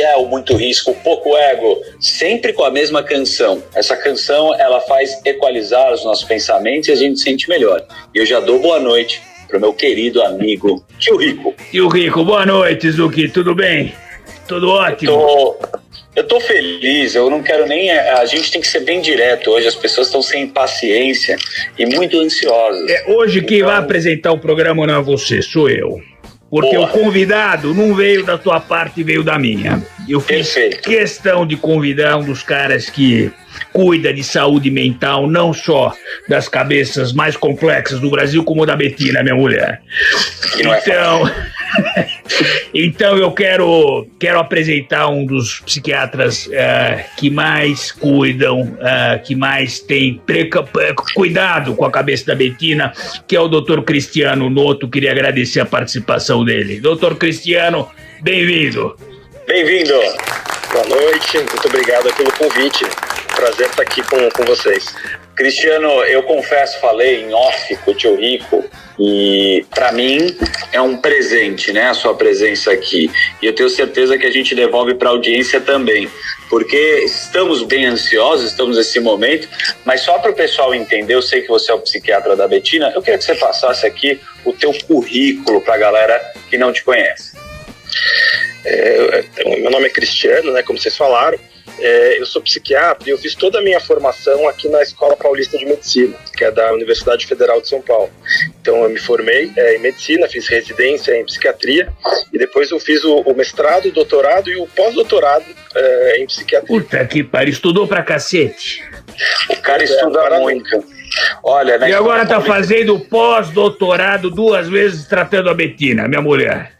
é o Muito Risco, Pouco Ego, sempre com a mesma canção. Essa canção, ela faz equalizar os nossos pensamentos e a gente se sente melhor. E eu já dou boa noite pro meu querido amigo Tio Rico. Tio Rico, boa noite, Zuki, tudo bem? Tudo ótimo? Eu tô feliz, eu não quero nem... A gente tem que ser bem direto hoje, as pessoas estão sem paciência e muito ansiosas. Hoje quem vai apresentar o programa não é você, sou eu. Porque o convidado não veio da tua parte, veio da minha. Eu fiz questão de convidar um dos caras que cuida de saúde mental, não só das cabeças mais complexas do Brasil, como da Betina, minha mulher. Então eu quero apresentar um dos psiquiatras que mais cuidam, que mais tem cuidado com a cabeça da Betina, que é o Dr. Cristiano Noto. Queria agradecer a participação dele. Dr. Cristiano, bem-vindo. Bem-vindo. Boa noite, muito obrigado pelo convite. Prazer estar aqui com vocês. Cristiano, eu confesso, falei em off com o Tio Rico, e para mim é um presente, né, a sua presença aqui. E eu tenho certeza que a gente devolve para a audiência também, porque estamos bem ansiosos, estamos nesse momento, mas só para o pessoal entender, eu sei que você é o psiquiatra da Betina, eu queria que você passasse aqui o teu currículo para a galera que não te conhece. Meu nome é Cristiano, né, como vocês falaram. Eu sou psiquiatra e eu fiz toda a minha formação aqui na Escola Paulista de Medicina, que é da Universidade Federal de São Paulo. Então eu me formei em medicina, fiz residência em psiquiatria e depois eu fiz o mestrado, o doutorado e o pós-doutorado em psiquiatria. Puta que pariu, estudou pra cacete. O cara estuda muito. Olha, né, e agora tá fazendo pós-doutorado 2 vezes tratando a Betina, minha mulher.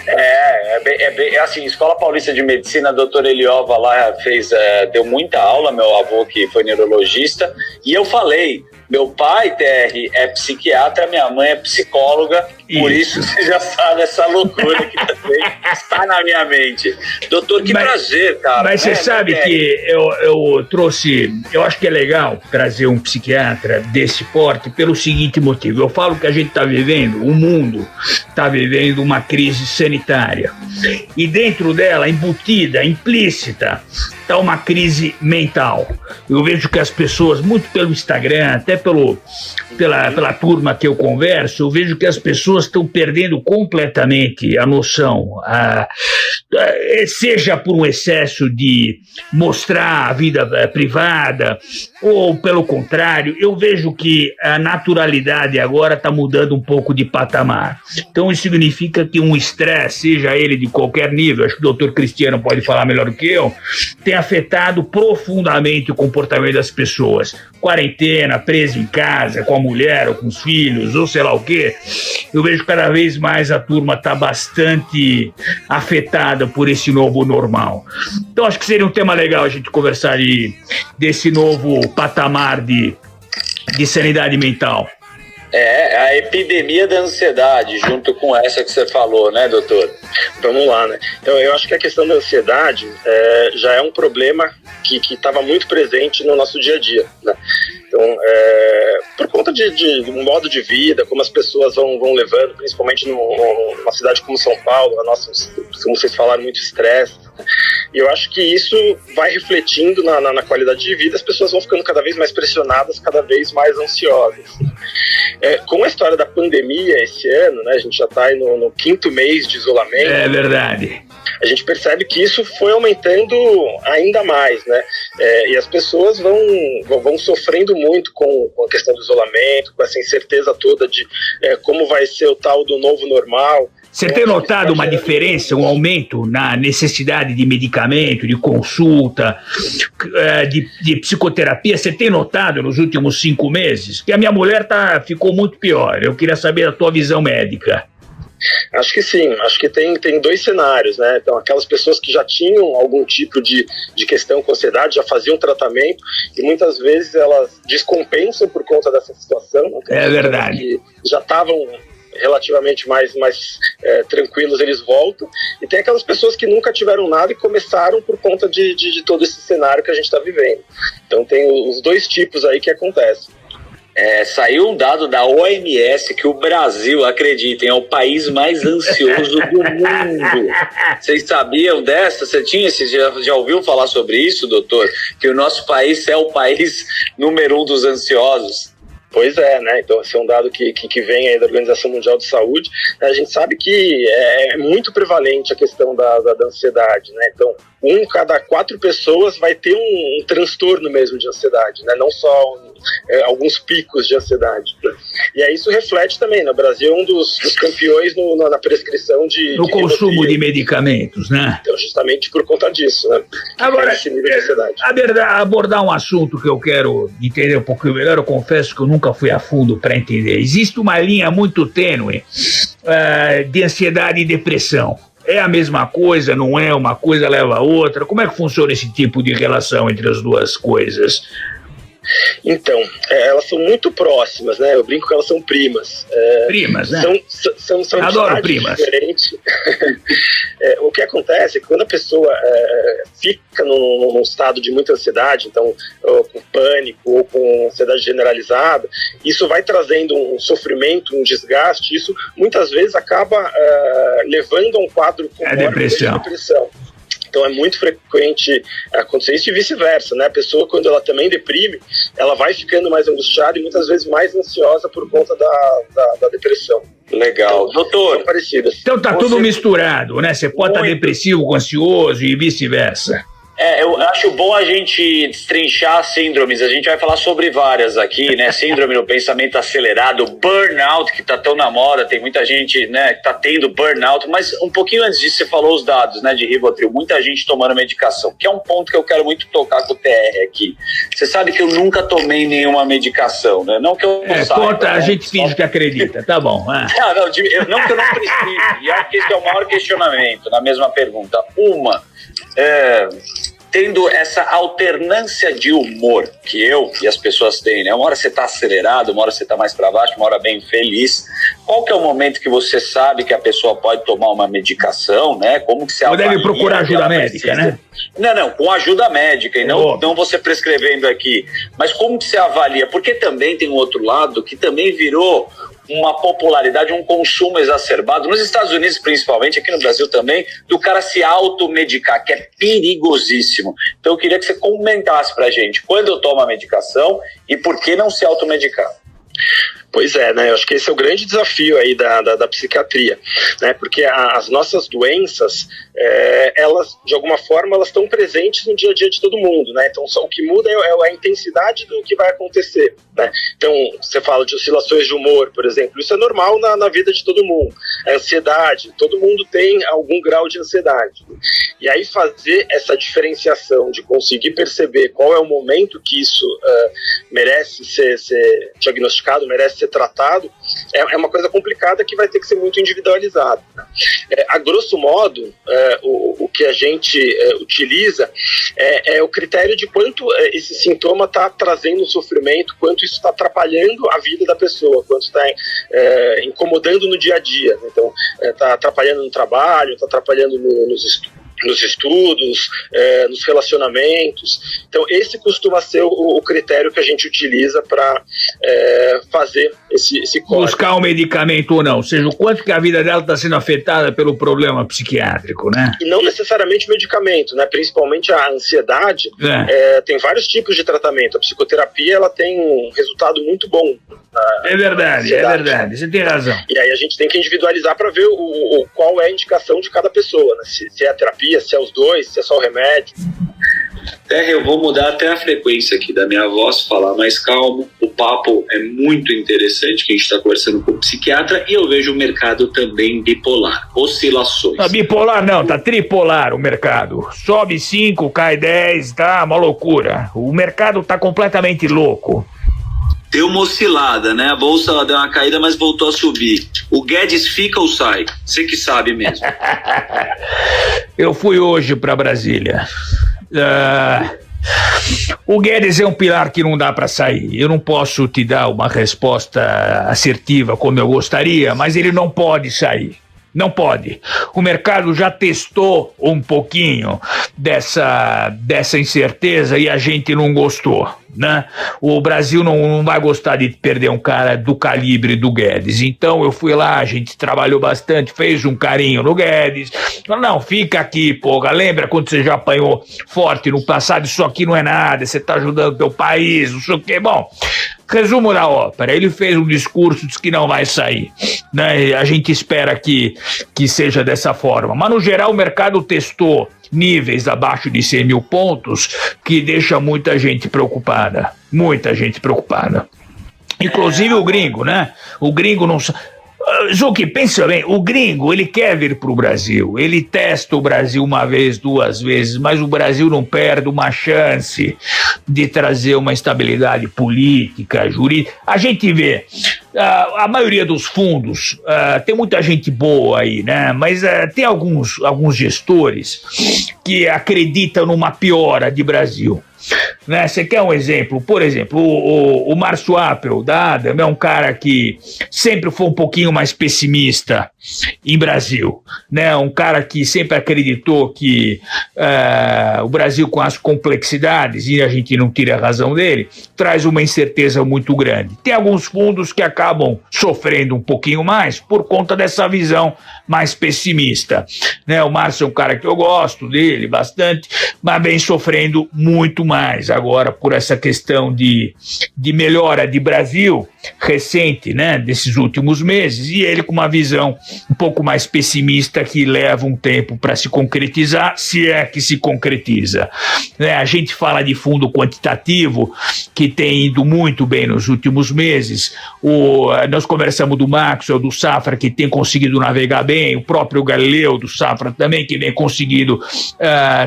É assim, Escola Paulista de Medicina, a doutora Eliova lá deu muita aula, meu avô que foi neurologista, e eu falei, meu pai, TR, é psiquiatra, minha mãe é psicóloga, por isso você já sabe essa loucura que também está na minha mente. Doutor, que prazer, cara. Mas você sabe que eu trouxe, eu acho que é legal trazer um psiquiatra desse porte pelo seguinte motivo. Eu falo que a gente está vivendo, o mundo está vivendo uma crise sanitária. E dentro dela, embutida, implícita, está uma crise mental. Eu vejo que as pessoas, muito pelo Instagram, até pela turma que eu converso, eu vejo que as pessoas estão perdendo completamente a noção, seja por um excesso de mostrar a vida privada, ou pelo contrário, eu vejo que a naturalidade agora está mudando um pouco de patamar. Então isso significa que um estresse, seja ele de qualquer nível, acho que o doutor Cristiano pode falar melhor do que eu, tem afetado profundamente o comportamento das pessoas. Quarentena, preso em casa, com a mulher ou com os filhos, ou sei lá o quê. Eu vejo cada vez mais a turma está bastante afetada por esse novo normal. Então acho que seria um tema legal a gente conversar desse novo patamar de sanidade mental. A epidemia da ansiedade, junto com essa que você falou, né, doutor? Vamos lá, né? Então, eu acho que a questão da ansiedade já é um problema que estava muito presente no nosso dia a dia, né? Então, por conta de um modo de vida, como as pessoas vão levando, principalmente numa cidade como São Paulo, como vocês falaram, muito estresse. E eu acho que isso vai refletindo na qualidade de vida, as pessoas vão ficando cada vez mais pressionadas, cada vez mais ansiosas. Com a história da pandemia esse ano, né, a gente já está no 5º mês de isolamento. É verdade. A gente percebe que isso foi aumentando ainda mais, né? E as pessoas vão sofrendo muito com a questão do isolamento, com essa incerteza toda de como vai ser o tal do novo normal. Você tem notado uma diferença, um aumento na necessidade de medicamento, de consulta, de psicoterapia? Você tem notado nos últimos 5 meses? Que a minha mulher ficou muito pior. Eu queria saber a tua visão médica. Acho que sim, acho que tem 2 cenários, né? Então, aquelas pessoas que já tinham algum tipo de questão com ansiedade, já faziam tratamento, e muitas vezes elas descompensam por conta dessa situação. Né? É verdade. Que já estavam relativamente mais tranquilos, eles voltam, e tem aquelas pessoas que nunca tiveram nada e começaram por conta de todo esse cenário que a gente está vivendo. Então tem os 2 tipos aí que acontecem. Saiu um dado da OMS que o Brasil, acreditem, é o país mais ansioso do mundo. Vocês sabiam dessa? Você já ouviu falar sobre isso, doutor? Que o nosso país é o país número 1 dos ansiosos. Pois é, né? Então, esse é um dado que vem aí da Organização Mundial de Saúde. A gente sabe que é muito prevalente a questão da ansiedade, né? Então, cada 4 pessoas vai ter um transtorno mesmo de ansiedade, né? Não só alguns picos de ansiedade. E aí isso reflete também, né? O Brasil é um dos campeões na prescrição no consumo de medicamentos, né? Então, justamente por conta disso, né? Agora, esse nível de ansiedade. Abordar um assunto que eu quero entender um pouquinho melhor, eu confesso que eu nunca fui a fundo para entender. Existe uma linha muito tênue de ansiedade e depressão. É a mesma coisa, não é? Uma coisa leva a outra. Como é que funciona esse tipo de relação entre as duas coisas? Então, elas são muito próximas, né? Eu brinco que elas são primas. Primas, né? São Adoro primas. Diferentes. O que acontece é que quando a pessoa fica num estado de muita ansiedade, então com pânico ou com ansiedade generalizada, isso vai trazendo um sofrimento, um desgaste, isso muitas vezes acaba levando a um quadro com depressão. Então é muito frequente acontecer isso e vice-versa, né? A pessoa, quando ela também deprime, ela vai ficando mais angustiada e muitas vezes mais ansiosa por conta da depressão. Legal. Então, doutor, são parecidas. Então tá tudo misturado, né? Você pode estar depressivo com ansioso e vice-versa. Eu acho bom a gente destrinchar síndromes. A gente vai falar sobre várias aqui, né? Síndrome do pensamento acelerado, burnout, que tá tão na moda, tem muita gente, né, que tá tendo burnout, mas um pouquinho antes disso você falou os dados, né, de Rivotril, muita gente tomando medicação, que é um ponto que eu quero muito tocar com o TR aqui. Você sabe que eu nunca tomei nenhuma medicação, né? Não que eu não saiba. Conta, a gente finge que acredita, tá bom. Não que eu não preciso, e acho que esse é o maior questionamento na mesma pergunta. Tendo essa alternância de humor que eu e as pessoas têm, né? Uma hora você tá acelerado, uma hora você tá mais para baixo, uma hora bem feliz. Qual que é o momento que você sabe que a pessoa pode tomar uma medicação, né? Como que você avalia? Deve procurar ajuda médica, né? Não, com ajuda médica e não você prescrevendo aqui. Mas como que você avalia? Porque também tem um outro lado que também virou uma popularidade, um consumo exacerbado, nos Estados Unidos principalmente, aqui no Brasil também, do cara se automedicar, que é perigosíssimo. Então eu queria que você comentasse pra gente quando eu tomo a medicação e por que não se automedicar. Pois é, né? Eu acho que esse é o grande desafio aí da psiquiatria, né? Porque as nossas doenças, elas, de alguma forma, elas estão presentes no dia a dia de todo mundo, né? Então, só o que muda é a intensidade do que vai acontecer, né? Então, você fala de oscilações de humor, por exemplo, isso é normal na vida de todo mundo. A ansiedade, todo mundo tem algum grau de ansiedade. E aí fazer essa diferenciação de conseguir perceber qual é o momento que isso merece ser diagnosticado, merece ser tratado, é uma coisa complicada que vai ter que ser muito individualizada. A grosso modo, o que a gente utiliza é o critério de quanto esse sintoma está trazendo sofrimento, quanto isso está atrapalhando a vida da pessoa, quanto está incomodando no dia a dia. Então, está atrapalhando no trabalho, está atrapalhando nos estudos, nos relacionamentos. Então esse costuma ser o critério que a gente utiliza para fazer esse código. Buscar um medicamento ou não, ou seja, o quanto que a vida dela está sendo afetada pelo problema psiquiátrico, né? E não necessariamente medicamento, né? Principalmente a ansiedade, tem vários tipos de tratamento. A psicoterapia, ela tem um resultado muito bom. É verdade, você tem razão. E aí a gente tem que individualizar para ver qual é a indicação de cada pessoa, né? Se é a terapia, se é os dois, se é só o remédio. Eu vou mudar até a frequência aqui da minha voz, falar mais calmo. O papo é muito interessante, que a gente está conversando com o psiquiatra, e eu vejo o mercado também bipolar, oscilações. Não, bipolar não, tá tripolar o mercado. Sobe 5, cai 10, tá uma loucura. O mercado tá completamente louco. Deu uma oscilada, né? A bolsa deu uma caída, mas voltou a subir. O Guedes fica ou sai? Você que sabe mesmo. Eu fui hoje para Brasília. O Guedes é um pilar que não dá para sair. Eu não posso te dar uma resposta assertiva como eu gostaria, mas ele não pode sair. Não pode. O mercado já testou um pouquinho dessa incerteza e a gente não gostou. né? O Brasil não vai gostar de perder um cara do calibre do Guedes. Então eu fui lá, a gente trabalhou bastante, fez um carinho no Guedes. Falei, não, fica aqui, porra, lembra quando você já apanhou forte no passado? Isso aqui não é nada, você tá ajudando o teu país, não sei o quê. Bom, resumo da ópera, ele fez um discurso, disse que não vai sair, né? A gente espera que seja dessa forma, mas no geral o mercado testou níveis abaixo de 100 mil pontos, que deixa muita gente preocupada, inclusive o gringo, né? O gringo não... Zucchi, pensa bem, o gringo, ele quer vir para o Brasil, ele testa o Brasil uma vez, 2 vezes, mas o Brasil não perde uma chance de trazer uma estabilidade política, jurídica. A gente vê, a maioria dos fundos, tem muita gente boa aí, né? Mas tem alguns gestores que acreditam numa piora de Brasil. Né? Você quer um exemplo? Por exemplo, o Márcio Appel da Adam é um cara que sempre foi um pouquinho mais pessimista em Brasil, né? Um cara que sempre acreditou que o Brasil, com as complexidades, e a gente não tira a razão dele, traz uma incerteza muito grande. Tem alguns fundos que acabam sofrendo um pouquinho mais por conta dessa visão mais pessimista, né? O Márcio é um cara que eu gosto dele bastante, mas vem sofrendo muito mais agora por essa questão de melhora de Brasil recente, né, desses últimos meses, e ele com uma visão um pouco mais pessimista que leva um tempo para se concretizar, se é que se concretiza, né? A gente fala de fundo quantitativo que tem ido muito bem nos últimos meses, nós conversamos do Maxwell, do Safra, que tem conseguido navegar bem, o próprio Galileu do Safra também, que vem conseguido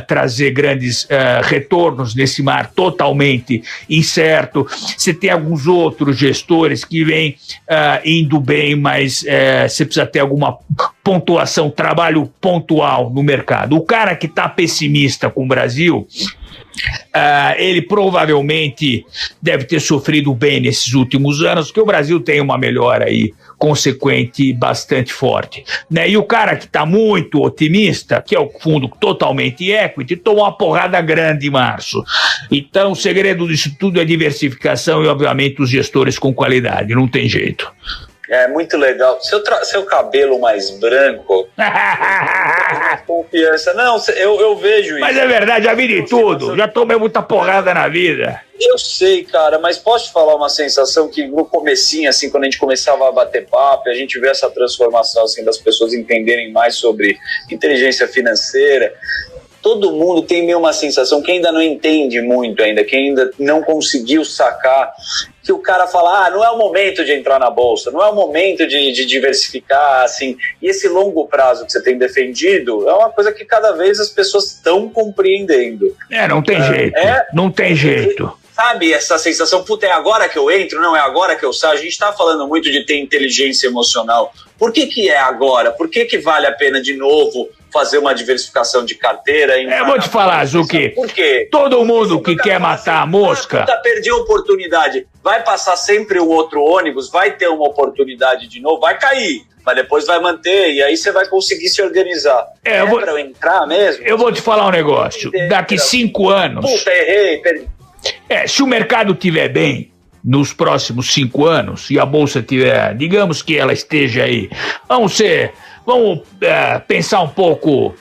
trazer grandes retornos nesse mar totalmente incerto. Você tem alguns outros gestores que vêm indo bem, mas você precisa ter alguma pontuação, trabalho pontual no mercado. O cara que está pessimista com o Brasil, ele provavelmente deve ter sofrido bem nesses últimos anos, porque o Brasil tem uma melhora aí consequente bastante forte, né? E o cara que está muito otimista, que é o fundo totalmente equity, tomou uma porrada grande em março. Então o segredo disso tudo é diversificação e obviamente os gestores com qualidade, não tem jeito. É muito legal. Seu cabelo mais branco. Confiança. Não, eu vejo isso. Mas é verdade, já vi de tudo. Já tomei muita porrada na vida. Eu sei, cara, mas posso te falar uma sensação que no comecinho, assim, quando a gente começava a bater papo, a gente vê essa transformação, assim, das pessoas entenderem mais sobre inteligência financeira. Todo mundo tem meio uma sensação, quem ainda não entende muito ainda, quem ainda não conseguiu sacar, que o cara fala, não é o momento de entrar na bolsa, não é o momento de diversificar, assim, e esse longo prazo que você tem defendido é uma coisa que cada vez as pessoas estão compreendendo. Não tem jeito, não tem jeito. Sabe, essa sensação, puta, é agora que eu entro, não é agora que eu saio. A gente tá falando muito de ter inteligência emocional. Por que é agora? Por que vale a pena de novo fazer uma diversificação de carteira? Eu vou te falar, Zucchi. Por quê? Todo mundo que quer matar a mosca... Perdi a oportunidade. Vai passar sempre um outro ônibus, vai ter uma oportunidade de novo, vai cair. Mas depois vai manter, e aí você vai conseguir se organizar. Pra eu entrar mesmo? Eu vou te falar um negócio. Daqui 5 anos... Puta, errei, perdi. Se o mercado estiver bem nos próximos 5 anos e a bolsa tiver, digamos que ela esteja aí, vamos pensar um pouco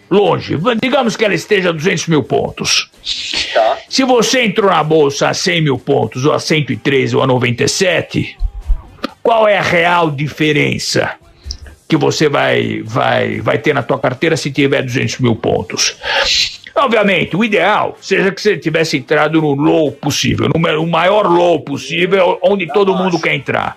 longe, digamos que ela esteja a 200 mil pontos. Tá. Se você entrou na bolsa a 100 mil pontos, ou a 103 ou a 97, qual é a real diferença que você vai ter na tua carteira se tiver 200 mil pontos? Obviamente, o ideal seja que você tivesse entrado no low possível, no maior low possível, onde todo mundo quer entrar.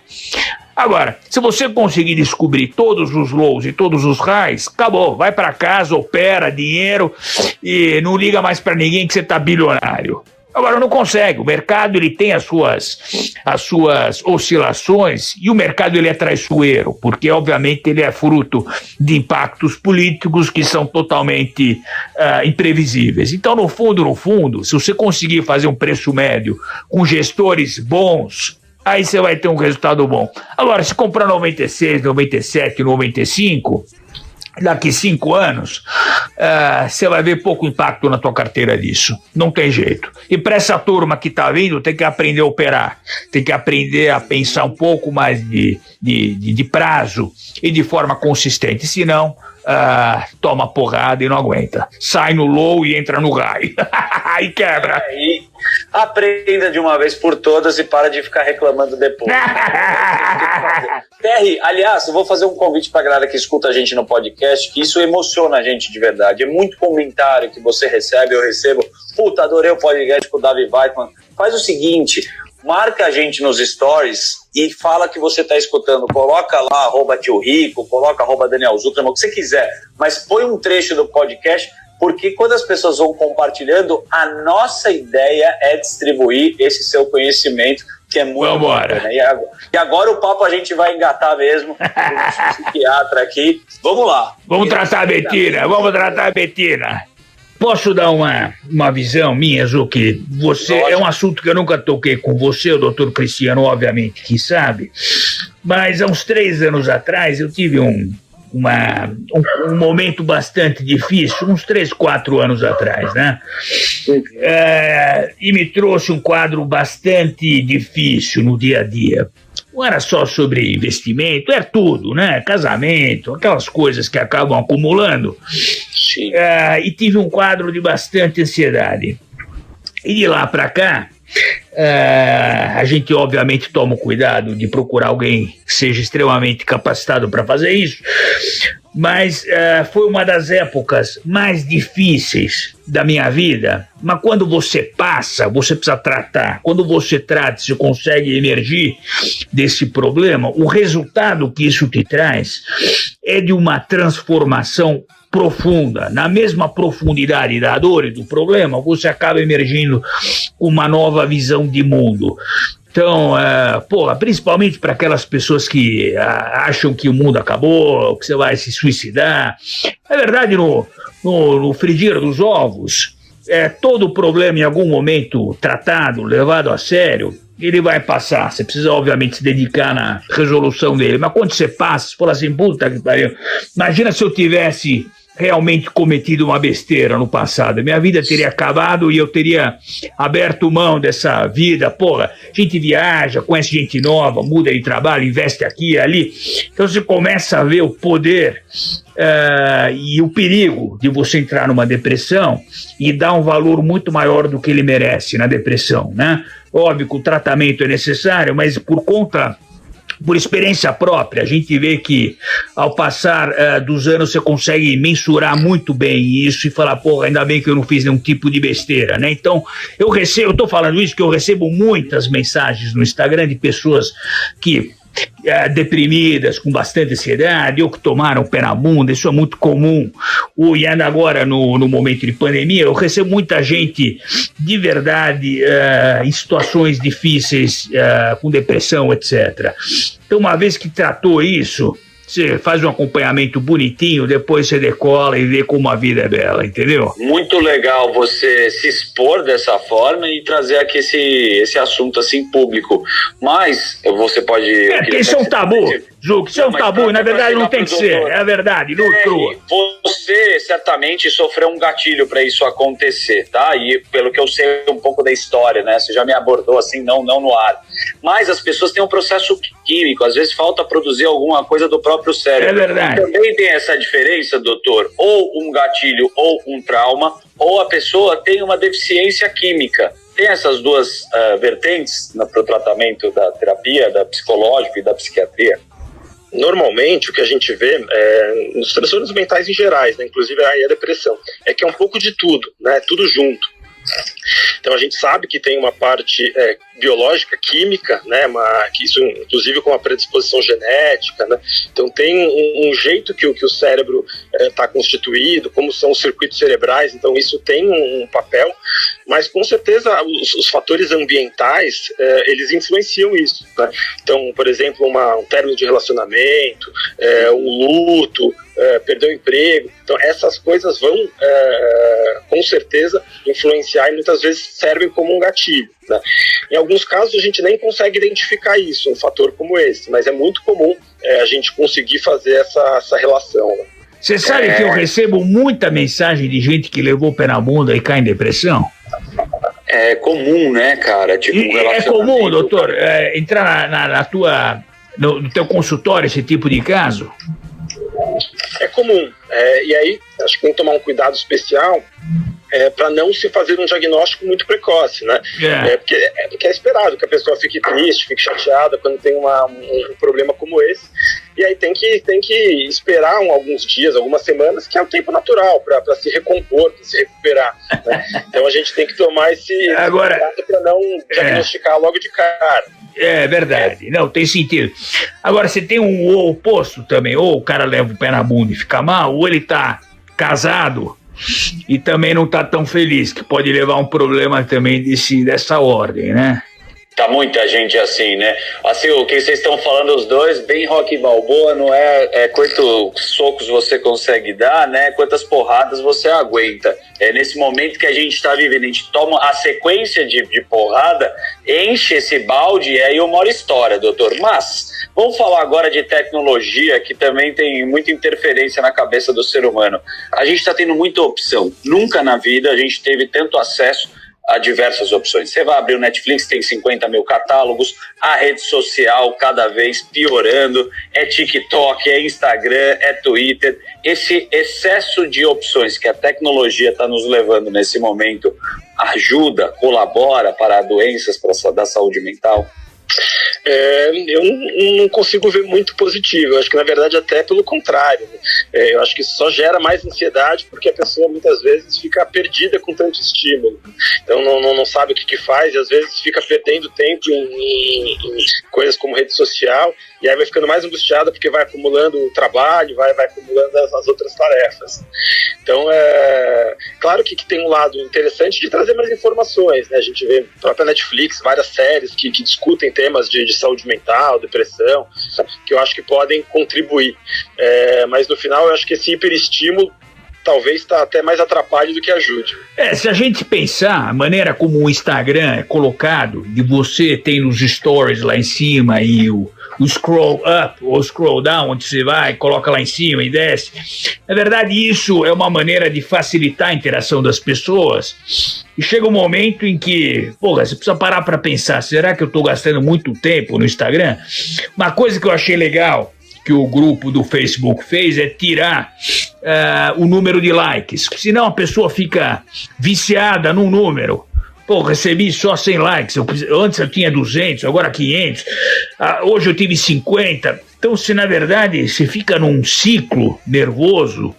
Agora, se você conseguir descobrir todos os lows e todos os highs, acabou, vai para casa, opera dinheiro e não liga mais para ninguém que você tá bilionário. Agora não consegue, o mercado ele tem as suas oscilações e o mercado ele é traiçoeiro, porque obviamente ele é fruto de impactos políticos que são totalmente imprevisíveis. Então no fundo, se você conseguir fazer um preço médio com gestores bons, aí você vai ter um resultado bom. Agora, se comprar 96, 97, 95... daqui 5 anos, você vai ver pouco impacto na tua carteira disso. Não tem jeito. E para essa turma que está vindo, tem que aprender a operar, tem que aprender a pensar um pouco mais de prazo e de forma consistente. Senão, toma porrada e não aguenta. Sai no low e entra no high. Aí quebra. E aprenda de uma vez por todas e para de ficar reclamando depois. Terry, aliás, eu vou fazer um convite para a galera que escuta a gente no podcast, que isso emociona a gente de verdade. É muito comentário que você recebe, eu recebo. Puta, adorei o podcast com o Davi Weitman. Faz o seguinte, marca a gente nos stories e fala que você está escutando. Coloca lá, @tiorico, coloca @Daniel Zuckerman, o que você quiser. Mas põe um trecho do podcast, porque quando as pessoas vão compartilhando, a nossa ideia é distribuir esse seu conhecimento, que é muito bacana. E agora o papo a gente vai engatar mesmo, com o psiquiatra aqui. Vamos lá. Vamos tratar a Betina. Posso dar uma visão minha, Zucchi? É um assunto que eu nunca toquei com você, o doutor Cristiano, obviamente, que sabe, mas há uns 3 anos atrás eu tive um momento bastante difícil, uns 3, 4 anos atrás, né? E me trouxe um quadro bastante difícil no dia a dia. Não era só sobre investimento, é tudo, né? Casamento, aquelas coisas que acabam acumulando. Sim. E tive um quadro de bastante ansiedade. E de lá para cá, a gente obviamente toma o cuidado de procurar alguém que seja extremamente capacitado para fazer isso, mas foi uma das épocas mais difíceis da minha vida. Mas quando você passa, você precisa tratar. Quando você trata, você consegue emergir desse problema, o resultado que isso te traz é de uma transformação profunda. Na mesma profundidade da dor e do problema, você acaba emergindo com uma nova visão de mundo. Então, principalmente para aquelas pessoas que acham que o mundo acabou, que você vai se suicidar. É verdade, no frigir dos ovos, todo problema em algum momento tratado, levado a sério, ele vai passar. Você precisa, obviamente, se dedicar na resolução dele. Mas quando você passa, você fala assim, puta que pariu, imagina se eu tivesse realmente cometido uma besteira no passado. Minha vida teria acabado e eu teria aberto mão dessa vida. Porra, a gente viaja, conhece gente nova, muda de trabalho, investe aqui e ali. Então você começa a ver o poder e o perigo de você entrar numa depressão e dar um valor muito maior do que ele merece na depressão, né? Óbvio que o tratamento é necessário, mas por experiência própria, a gente vê que ao passar dos anos você consegue mensurar muito bem isso e falar, porra, ainda bem que eu não fiz nenhum tipo de besteira, né? Então, eu tô falando isso que eu recebo muitas mensagens no Instagram de pessoas que deprimidas, com bastante ansiedade, ou que tomaram o pé na bunda. Isso é muito comum. E ainda agora, no momento de pandemia, eu recebo muita gente de verdade em situações difíceis, com depressão, etc. Então, uma vez que tratou isso, você faz um acompanhamento bonitinho, depois você decola e vê como a vida é bela, entendeu? Muito legal você se expor dessa forma e trazer aqui esse assunto assim público. Mas você pode... porque isso é um tabu, Zucchi, isso é um tabu, e na verdade não tem que ser, é a verdade, não crua. Você certamente sofreu um gatilho para isso acontecer, tá? E pelo que eu sei um pouco da história, né? Você já me abordou assim, não no ar. Mas as pessoas têm um processo químico, às vezes falta produzir alguma coisa do próprio cérebro. É verdade. Também tem essa diferença, doutor, ou um gatilho ou um trauma, ou a pessoa tem uma deficiência química. Tem essas duas vertentes para o tratamento da terapia, da psicológica e da psiquiatria? Normalmente, o que a gente vê nos transtornos mentais em gerais, né, inclusive a depressão, é que é um pouco de tudo, né, tudo junto. Então a gente sabe que tem uma parte biológica, química, né, que isso inclusive com uma predisposição genética, né, então tem um jeito que o cérebro está constituído, como são os circuitos cerebrais, então isso tem um papel, mas com certeza os fatores ambientais, eles influenciam isso, né? Então, por exemplo, um término de relacionamento, um luto, perder o emprego, então essas coisas vão com certeza influenciar e muitas vezes servem como um gatilho, né? Em alguns casos a gente nem consegue identificar um fator como esse, mas é muito comum a gente conseguir fazer essa relação, né? Você sabe que eu recebo muita mensagem de gente que levou o pé na bunda e cai em depressão? É comum, né, cara? Tipo, É comum, doutor, entrar no teu consultório esse tipo de caso? É comum. E aí, acho que tem que tomar um cuidado especial para não se fazer um diagnóstico muito precoce, né? Porque é esperado que a pessoa fique triste, fique chateada quando tem um problema como esse. E aí tem que esperar alguns dias, algumas semanas, que é o tempo natural para se recompor, para se recuperar, né? Então a gente tem que tomar esse cuidado para não diagnosticar logo de cara. É verdade, não, tem sentido. Agora, você tem um oposto também, ou o cara leva o pé na bunda e fica mal, ou ele tá casado e também não tá tão feliz, que pode levar a um problema também dessa ordem, né? Tá muita gente assim, né? Assim, o que vocês estão falando os dois, bem Rocky Balboa, não é quantos socos você consegue dar, né? Quantas porradas você aguenta. É nesse momento que a gente tá vivendo, a gente toma a sequência de porrada, enche esse balde e aí uma hora história, doutor. Mas vamos falar agora de tecnologia, que também tem muita interferência na cabeça do ser humano. A gente tá tendo muita opção. Nunca na vida a gente teve tanto acesso a diversas opções. Você vai abrir o Netflix, tem 50 mil catálogos, a rede social cada vez piorando, é TikTok, é Instagram, é Twitter. Esse excesso de opções que a tecnologia está nos levando nesse momento ajuda, colabora para doenças da saúde mental? Eu não consigo ver muito positivo. Eu acho que, na verdade, até pelo contrário. Eu acho que isso só gera mais ansiedade porque a pessoa, muitas vezes, fica perdida com tanto estímulo. Então, não sabe o que faz e, às vezes, fica perdendo tempo em coisas como rede social e aí vai ficando mais angustiada porque vai acumulando o trabalho, vai acumulando as outras tarefas. Então, claro que tem um lado interessante de trazer mais informações, né? A gente vê a própria Netflix, várias séries que discutem temas de saúde mental, depressão, que eu acho que podem contribuir. Mas no final eu acho que esse hiperestímulo talvez está até mais atrapalhe do que ajude. Se a gente pensar a maneira como o Instagram é colocado, de você tem nos stories lá em cima e o scroll up ou scroll down, onde você vai, coloca lá em cima e desce. Na verdade, isso é uma maneira de facilitar a interação das pessoas. E chega um momento em que, você precisa parar para pensar, será que eu estou gastando muito tempo no Instagram? Uma coisa que eu achei legal que o grupo do Facebook fez é tirar o número de likes, senão a pessoa fica viciada num número. Recebi só 100 likes, antes eu tinha 200, agora 500, hoje eu tive 50. Então, se na verdade você fica num ciclo nervoso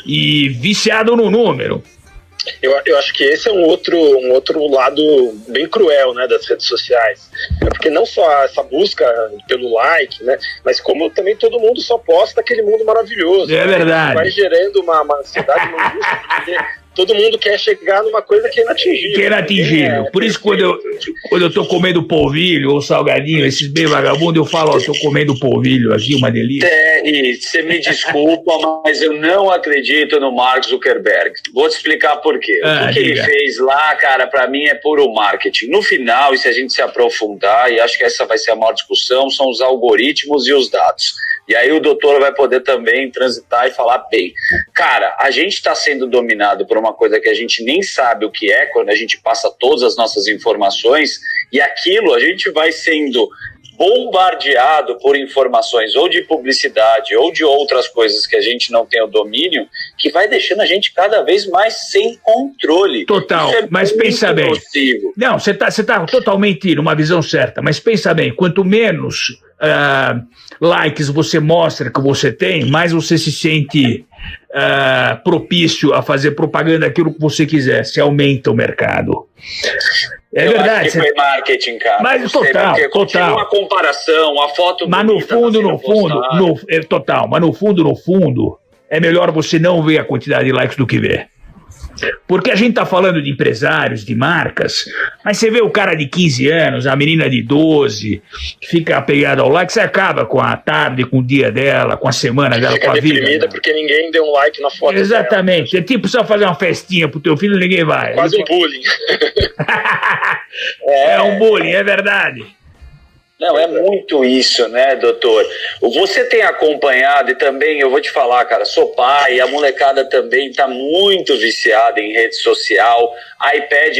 e viciado no número. Eu acho que esse é um outro lado bem cruel, né, das redes sociais. Porque não só essa busca pelo like, né, mas como também todo mundo só posta aquele mundo maravilhoso. É verdade. Vai gerando uma ansiedade, uma angústia, porque todo mundo quer chegar numa coisa que é inatingível. Que é inatingível. Por isso, quando eu tô comendo polvilho ou salgadinho, esses bem vagabundos, eu falo, tô comendo polvilho aqui, uma delícia. Terry, você me desculpa, mas eu não acredito no Mark Zuckerberg. Vou te explicar por quê. O que ele fez lá, cara, pra mim é puro marketing. No final, e se a gente se aprofundar, e acho que essa vai ser a maior discussão, são os algoritmos e os dados. E aí o doutor vai poder também transitar e falar bem. Cara, a gente está sendo dominado por uma coisa que a gente nem sabe o que é quando a gente passa todas as nossas informações, e aquilo a gente vai sendo bombardeado por informações ou de publicidade ou de outras coisas que a gente não tem o domínio, que vai deixando a gente cada vez mais sem controle. Total, mas pensa bem. Nocivo. Não, você tá totalmente numa visão certa, mas pensa bem, quanto menos likes você mostra que você tem, mais você se sente propício a fazer propaganda daquilo que você quiser, se aumenta o mercado. É verdade. Acho que foi marketing, cara. Mas total. Uma comparação, a foto. Mas no fundo, mas no fundo, é melhor você não ver a quantidade de likes do que ver. Porque a gente tá falando de empresários, de marcas, mas você vê o cara de 15 anos, a menina de 12, que fica apegada ao like, você acaba com a tarde, com o dia dela, com a semana dela, com a vida. Fica deprimida porque ninguém deu um like na foto. Exatamente. Dela. É tipo só fazer uma festinha pro teu filho, ninguém vai. Quase um bullying. É um bullying, é verdade. Não, é muito isso, né, doutor? Você tem acompanhado, e também eu vou te falar, cara, sou pai, a molecada também está muito viciada em rede social. iPad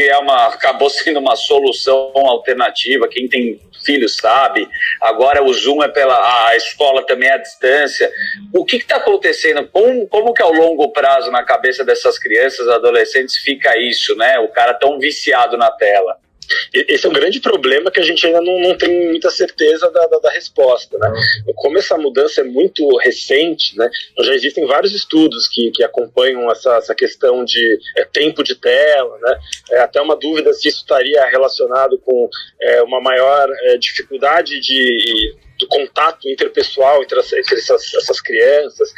acabou sendo uma solução alternativa, quem tem filho sabe. Agora o Zoom a escola também é à distância. O que está acontecendo? Como que ao longo prazo na cabeça dessas crianças, adolescentes, fica isso, né? O cara tão viciado na tela. Esse é um grande problema que a gente ainda não tem muita certeza da resposta, né? Como essa mudança é muito recente, né? Já existem vários estudos que acompanham essa questão de tempo de tela, né? Até uma dúvida se isso estaria relacionado com uma maior dificuldade do contato interpessoal entre essas crianças.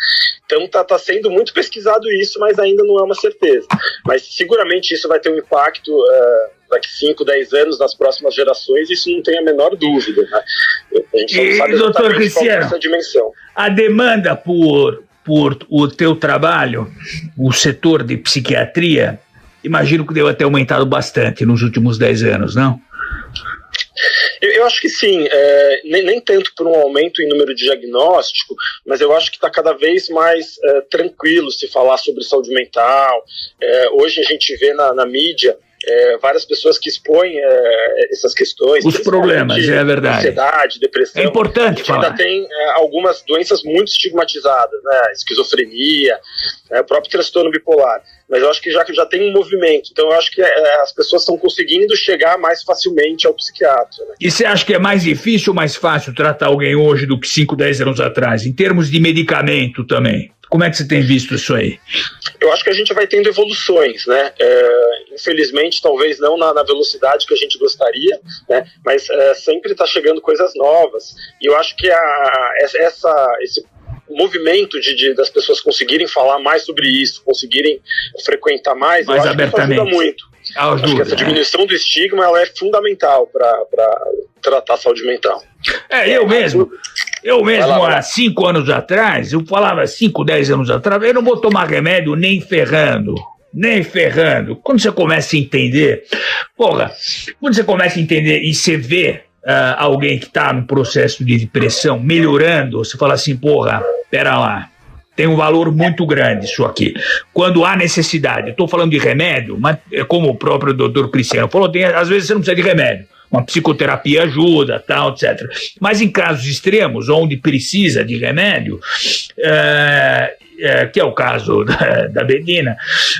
Então tá sendo muito pesquisado isso, mas ainda não é uma certeza. Mas seguramente isso vai ter um impacto daqui 5, 10 anos nas próximas gerações, isso não tem a menor dúvida, né? A gente não sabe exatamente qual é essa dimensão. A demanda por o teu trabalho, o setor de psiquiatria, imagino que deve ter aumentado bastante nos últimos 10 anos, não? Eu acho que sim, nem tanto por um aumento em número de diagnóstico, mas eu acho que está cada vez mais tranquilo se falar sobre saúde mental. Hoje a gente vê na mídia várias pessoas que expõem essas questões. Os problemas, é verdade. Ansiedade, depressão. É importante falar. Ainda tem algumas doenças muito estigmatizadas, né? Esquizofrenia, o próprio transtorno bipolar. Mas eu acho que já tem um movimento. Então eu acho que as pessoas estão conseguindo chegar mais facilmente ao psiquiatra, né? E você acha que é mais difícil ou mais fácil tratar alguém hoje do que 5, 10 anos atrás? Em termos de medicamento também. Como é que você tem visto isso aí? Eu acho que a gente vai tendo evoluções, né? Infelizmente, talvez não na velocidade que a gente gostaria, né? Mas sempre está chegando coisas novas. E eu acho que esse movimento das pessoas conseguirem falar mais sobre isso, conseguirem frequentar mais, eu acho abertamente. Que isso ajuda muito. Acho que essa diminuição do estigma ela é fundamental para tratar a saúde mental. Eu mesmo, há 5 anos atrás, eu falava 5, 10 anos atrás, eu não vou tomar remédio nem ferrando. Quando você começa a entender, e você vê alguém que está no processo de depressão melhorando, você fala assim, pera lá, tem um valor muito grande isso aqui. Quando há necessidade, estou falando de remédio, mas como o próprio doutor Cristiano falou, às vezes você não precisa de remédio. Uma psicoterapia ajuda, tal, etc. Mas em casos extremos, onde precisa de remédio, que é o caso da Bedina,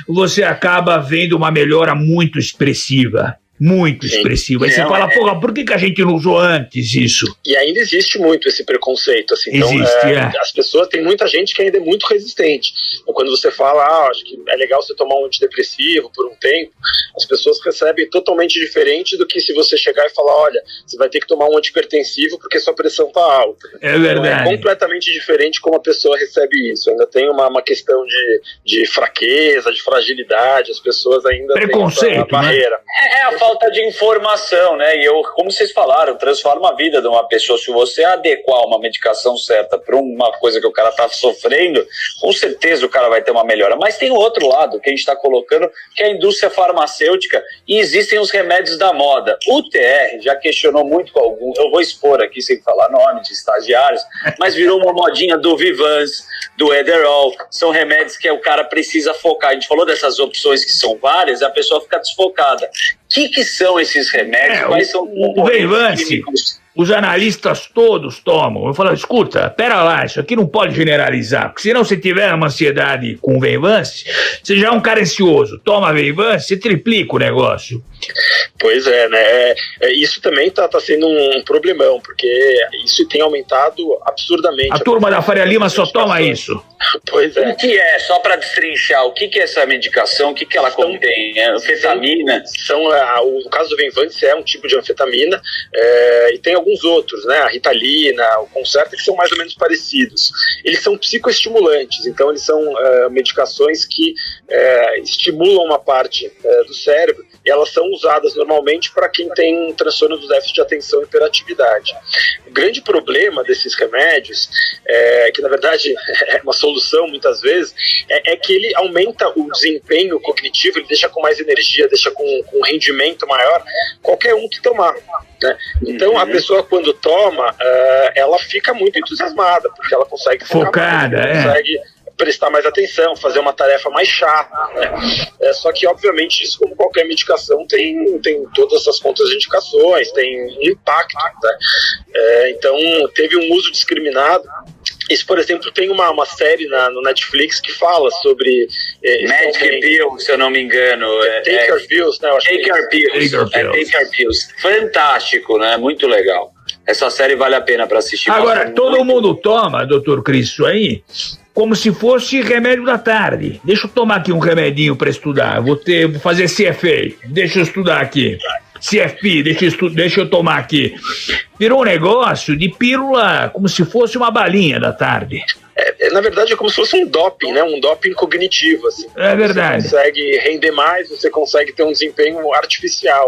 você acaba vendo uma melhora muito expressiva. Muito expressiva. Aí você fala, por que a gente não usou antes isso? E ainda existe muito esse preconceito, assim. Existe, então, as pessoas, tem muita gente que ainda é muito resistente. Então, quando você fala, acho que é legal você tomar um antidepressivo por um tempo, as pessoas recebem totalmente diferente do que se você chegar e falar, olha, você vai ter que tomar um antihipertensivo porque sua pressão tá alta. É verdade. Então, é completamente diferente como a pessoa recebe isso. Ainda tem uma questão de fraqueza, de fragilidade, as pessoas ainda preconceito, têm essa barreira. É a falta de informação, né? E como vocês falaram, transforma a vida de uma pessoa. Se você adequar uma medicação certa para uma coisa que o cara está sofrendo, com certeza o cara vai ter uma melhora. Mas tem o outro lado que a gente está colocando, que é a indústria farmacêutica, e existem os remédios da moda. O TR já questionou muito com alguns, eu vou expor aqui sem falar nome de estagiários, mas virou uma modinha do Vivance, do Ederol. São remédios que o cara precisa focar. A gente falou dessas opções que são várias, e a pessoa fica desfocada. O que são esses remédios? Quais são o Vivance? Os analistas todos tomam. Eu falo, escuta, pera lá, isso aqui não pode generalizar, porque senão se tiver uma ansiedade com Vivance, você já é um cara ansioso, toma Vivance, você triplica o negócio. Pois é, né? Isso também tá sendo um problemão, porque isso tem aumentado absurdamente. A turma da Faria Lima só toma isso. Pois é. O que é, só para destrinchar, o que é essa medicação? O que ela contém? É anfetamina? O caso do Vivance é um tipo de anfetamina, e tem alguns outros, né? A Ritalina, o Concerta, que são mais ou menos parecidos. Eles são psicoestimulantes, então eles são medicações que estimulam uma parte do cérebro, e elas são usadas normalmente para quem tem transtorno do déficit de atenção e hiperatividade. O grande problema desses remédios, que na verdade é uma solução muitas vezes, é que ele aumenta o desempenho cognitivo, ele deixa com mais energia, deixa com um rendimento maior, qualquer um que tomar. né? Então a pessoa quando toma, ela fica muito entusiasmada, porque ela consegue focada, mais, consegue prestar mais atenção, fazer uma tarefa mais chata, né? Só que obviamente isso, como qualquer medicação, tem todas as contraindicações, tem impacto, né? Então teve um uso discriminado. Isso, por exemplo, tem uma série no Netflix que fala sobre... Magic Pills, se eu não me engano. Take Your Pills, né? Take Your Pills. Fantástico, né? Muito legal. Essa série vale a pena para assistir. Agora, todo mundo toma, doutor Cris, isso aí, como se fosse remédio da tarde. Deixa eu tomar aqui um remedinho para estudar. Vou fazer CFA. Deixa eu estudar aqui. CFP, deixa eu tomar aqui. Virou um negócio de pílula, como se fosse uma balinha da tarde. Na verdade, é como se fosse um doping, né? Um doping cognitivo, assim. É verdade. Você consegue render mais, você consegue ter um desempenho artificial.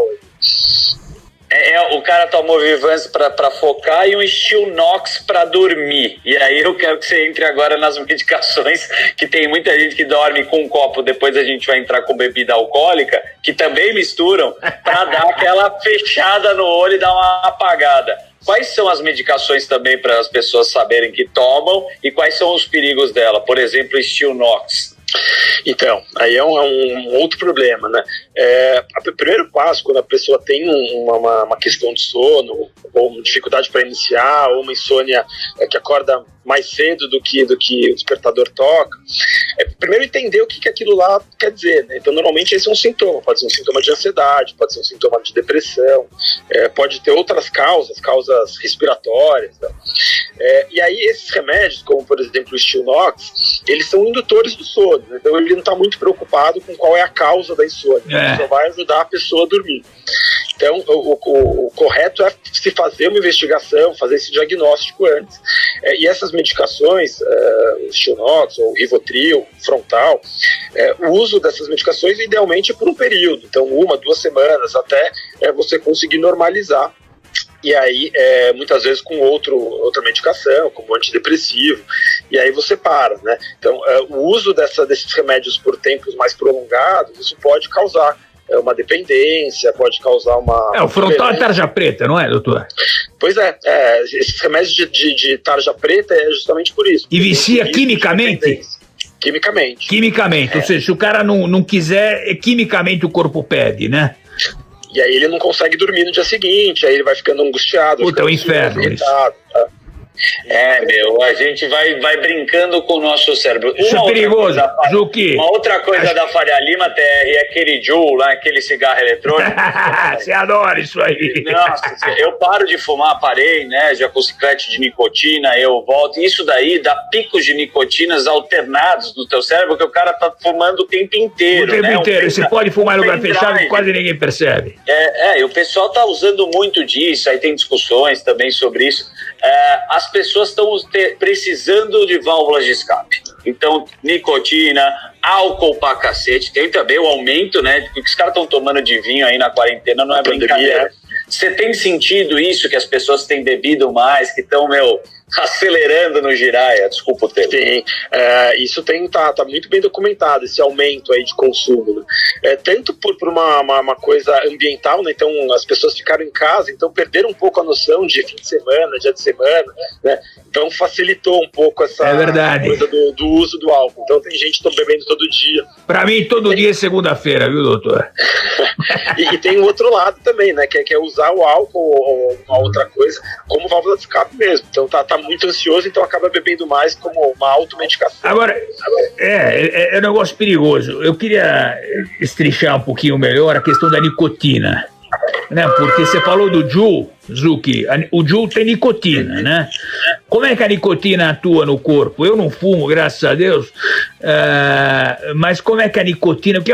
O cara tomou Vivance pra focar e um Stilnox pra dormir. E aí eu quero que você entre agora nas medicações, que tem muita gente que dorme com um copo, depois a gente vai entrar com bebida alcoólica, que também misturam, pra dar aquela fechada no olho e dar uma apagada. Quais são as medicações também para as pessoas saberem que tomam e quais são os perigos dela? Por exemplo, Stilnox. Então, aí é um outro problema, né? O primeiro passo, quando a pessoa tem uma questão de sono, ou dificuldade para iniciar, ou uma insônia que acorda mais cedo do que o despertador toca, primeiro entender o que aquilo lá quer dizer, né? Então, normalmente esse é um sintoma, pode ser um sintoma de ansiedade, pode ser um sintoma de depressão, pode ter outras causas respiratórias, né? E aí esses remédios, como por exemplo o Stilnox, eles são indutores do sono, né? Então ele não está muito preocupado com qual é a causa da insônia, ele só vai ajudar a pessoa a dormir. Então o correto é se fazer uma investigação, fazer esse diagnóstico antes. E essas medicações, o Stilnox, ou o Rivotril, Frontal, o uso dessas medicações idealmente é por um período, então 1, 2 semanas, até você conseguir normalizar. E aí, muitas vezes com outra medicação, como antidepressivo, e aí você para, né? Então, o uso desses remédios por tempos mais prolongados, isso pode causar uma dependência, pode causar uma... O Frontal é tarja preta, não é, doutor? Pois esses remédios de tarja preta é justamente por isso. E vicia quimicamente? Quimicamente. Ou seja, se o cara não quiser, quimicamente o corpo pede, né? E aí ele não consegue dormir no dia seguinte, aí ele vai ficando angustiado. Puta, é um inferno isso. A gente vai brincando com o nosso cérebro. Isso é perigoso, Zuki. Uma outra coisa da Faria Lima, TR, é aquele Juul lá, aquele cigarro eletrônico. Você adora isso aí. Nossa, eu paro de fumar, parei, né, já com chiclete de nicotina, eu volto. Isso daí dá picos de nicotinas alternados no teu cérebro, que o cara tá fumando o tempo inteiro. O tempo inteiro. Você pode fumar em lugar fechado e quase ninguém percebe. E o pessoal tá usando muito disso, aí tem discussões também sobre isso. As pessoas estão precisando de válvulas de escape. Então, nicotina, álcool pra cacete. Tem também o aumento, né? Que os caras estão tomando de vinho aí na quarentena, não é brincadeira. Você tem sentido isso, que as pessoas têm bebido mais, que estão, acelerando no giraia? Desculpa o termo. Sim, isso tá muito bem documentado, esse aumento aí de consumo, né? Tanto por uma coisa ambiental, né? Então as pessoas ficaram em casa, então perderam um pouco a noção de fim de semana, dia de semana, né? Então facilitou um pouco essa coisa do uso do álcool. Então tem gente que tá bebendo todo dia. Pra mim, todo dia é segunda-feira, viu, doutor? E tem o outro lado também, né? Que é usar o álcool ou uma outra coisa como válvula de escape mesmo. Então tá muito ansioso, então acaba bebendo mais como uma automedicação. Agora, é um negócio perigoso. Eu queria estrichar um pouquinho melhor a questão da nicotina, né? Porque você falou do Juul, Zuki, o Juul tem nicotina, né? Como é que a nicotina atua no corpo? Eu não fumo, graças a Deus, mas como é que a nicotina, porque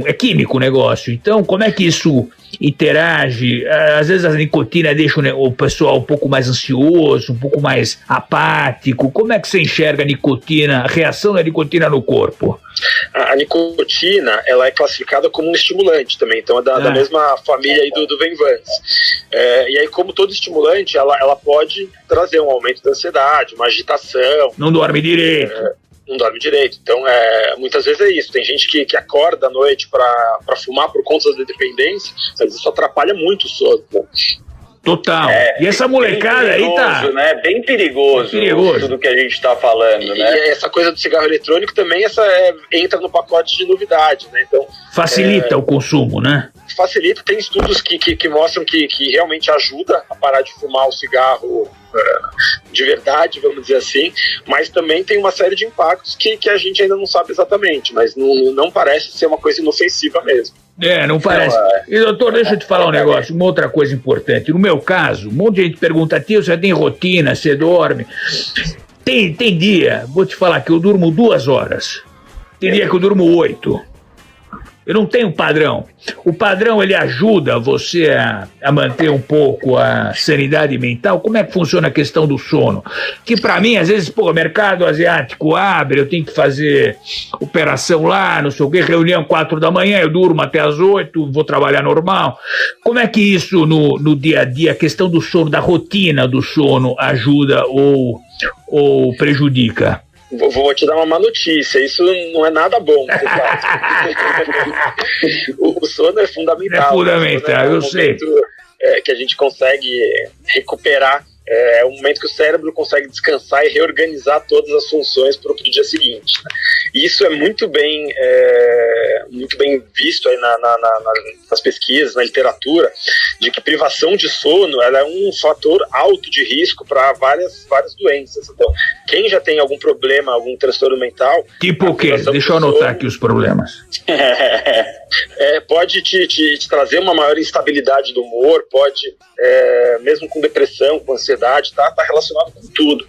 é químico o negócio, então como é que isso interage? Às vezes a nicotina deixa o pessoal um pouco mais ansioso, um pouco mais apático. Como é que você enxerga a nicotina, a reação da nicotina no corpo? A nicotina, ela é classificada como um estimulante também, então é da mesma família aí do Venvance. E aí, como todo estimulante, ela pode trazer um aumento da ansiedade, uma agitação. Não dorme direito. Não dorme direito. Então, muitas vezes é isso. Tem gente que acorda à noite para fumar por conta da dependência, mas isso atrapalha muito o sono, né? Total. E essa molecada aí tá... Né? Bem perigoso, tudo que a gente tá falando, né? E essa coisa do cigarro eletrônico também entra no pacote de novidade, né? Então, facilita o consumo, né? Facilita, tem estudos que mostram que realmente ajuda a parar de fumar o cigarro de verdade, vamos dizer assim, mas também tem uma série de impactos que a gente ainda não sabe exatamente, mas não parece ser uma coisa inofensiva mesmo. Não parece. E, doutor, deixa eu te falar um negócio, uma outra coisa importante. No meu caso, um monte de gente pergunta, tio, você tem rotina, você dorme? Tem dia, vou te falar que eu durmo 2 horas. Tem dia que eu durmo 8. Eu não tenho padrão. O padrão, ele ajuda você a manter um pouco a sanidade mental. Como é que funciona a questão do sono? Que pra mim, às vezes, o mercado asiático abre, eu tenho que fazer operação lá, não sei o quê, reunião 4 da manhã, eu durmo até as 8, vou trabalhar normal. Como é que isso no dia a dia, a questão do sono, da rotina do sono, ajuda ou prejudica? Vou te dar uma má notícia, isso não é nada bom. O sono é fundamental. É fundamental, eu sei. Que a gente consegue recuperar, é o momento que o cérebro consegue descansar e reorganizar todas as funções para o dia seguinte. E isso é muito bem visto aí nas pesquisas, na literatura, de que privação de sono ela é um fator alto de risco para várias doenças. Então, quem já tem algum problema, algum transtorno mental... Tipo o quê? Deixa eu anotar aqui os problemas. Pode te trazer uma maior instabilidade do humor, pode, mesmo com depressão, com ansiedade, tá relacionado com tudo.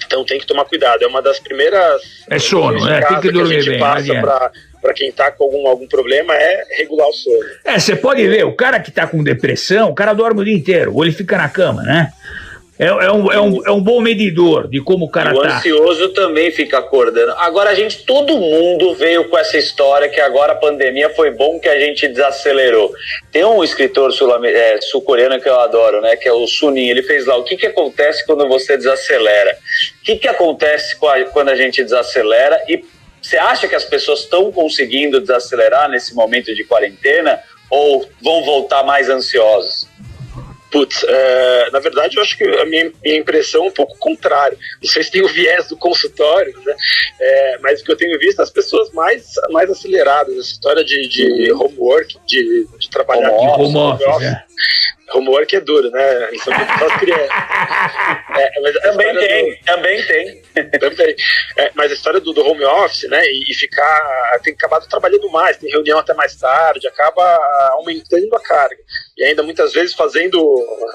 Então tem que tomar cuidado. É uma das primeiras... É sono, tem que dormir bem. Para quem tá com algum problema, é regular o sono. Você pode ver, o cara que tá com depressão, o cara dorme o dia inteiro, ou ele fica na cama, né? É um bom medidor de como o cara tá. O ansioso também fica acordando. Agora, todo mundo veio com essa história que agora a pandemia foi bom que a gente desacelerou. Tem um escritor sul-coreano que eu adoro, né? Que é o Sunim. Ele fez lá, o que acontece quando você desacelera? O que acontece quando a gente desacelera? E você acha que as pessoas estão conseguindo desacelerar nesse momento de quarentena ou vão voltar mais ansiosos? Na verdade, eu acho que a minha impressão é um pouco contrária. Não sei se tem o viés do consultório, né? Mas o que eu tenho visto, as pessoas mais aceleradas, essa história de homework, de trabalhar de home office. Homework é duro, né? Isso é muito das crianças. Também tem. Mas a história do home office, né? E tem acabado trabalhando mais, tem reunião até mais tarde, acaba aumentando a carga. E ainda muitas vezes fazendo,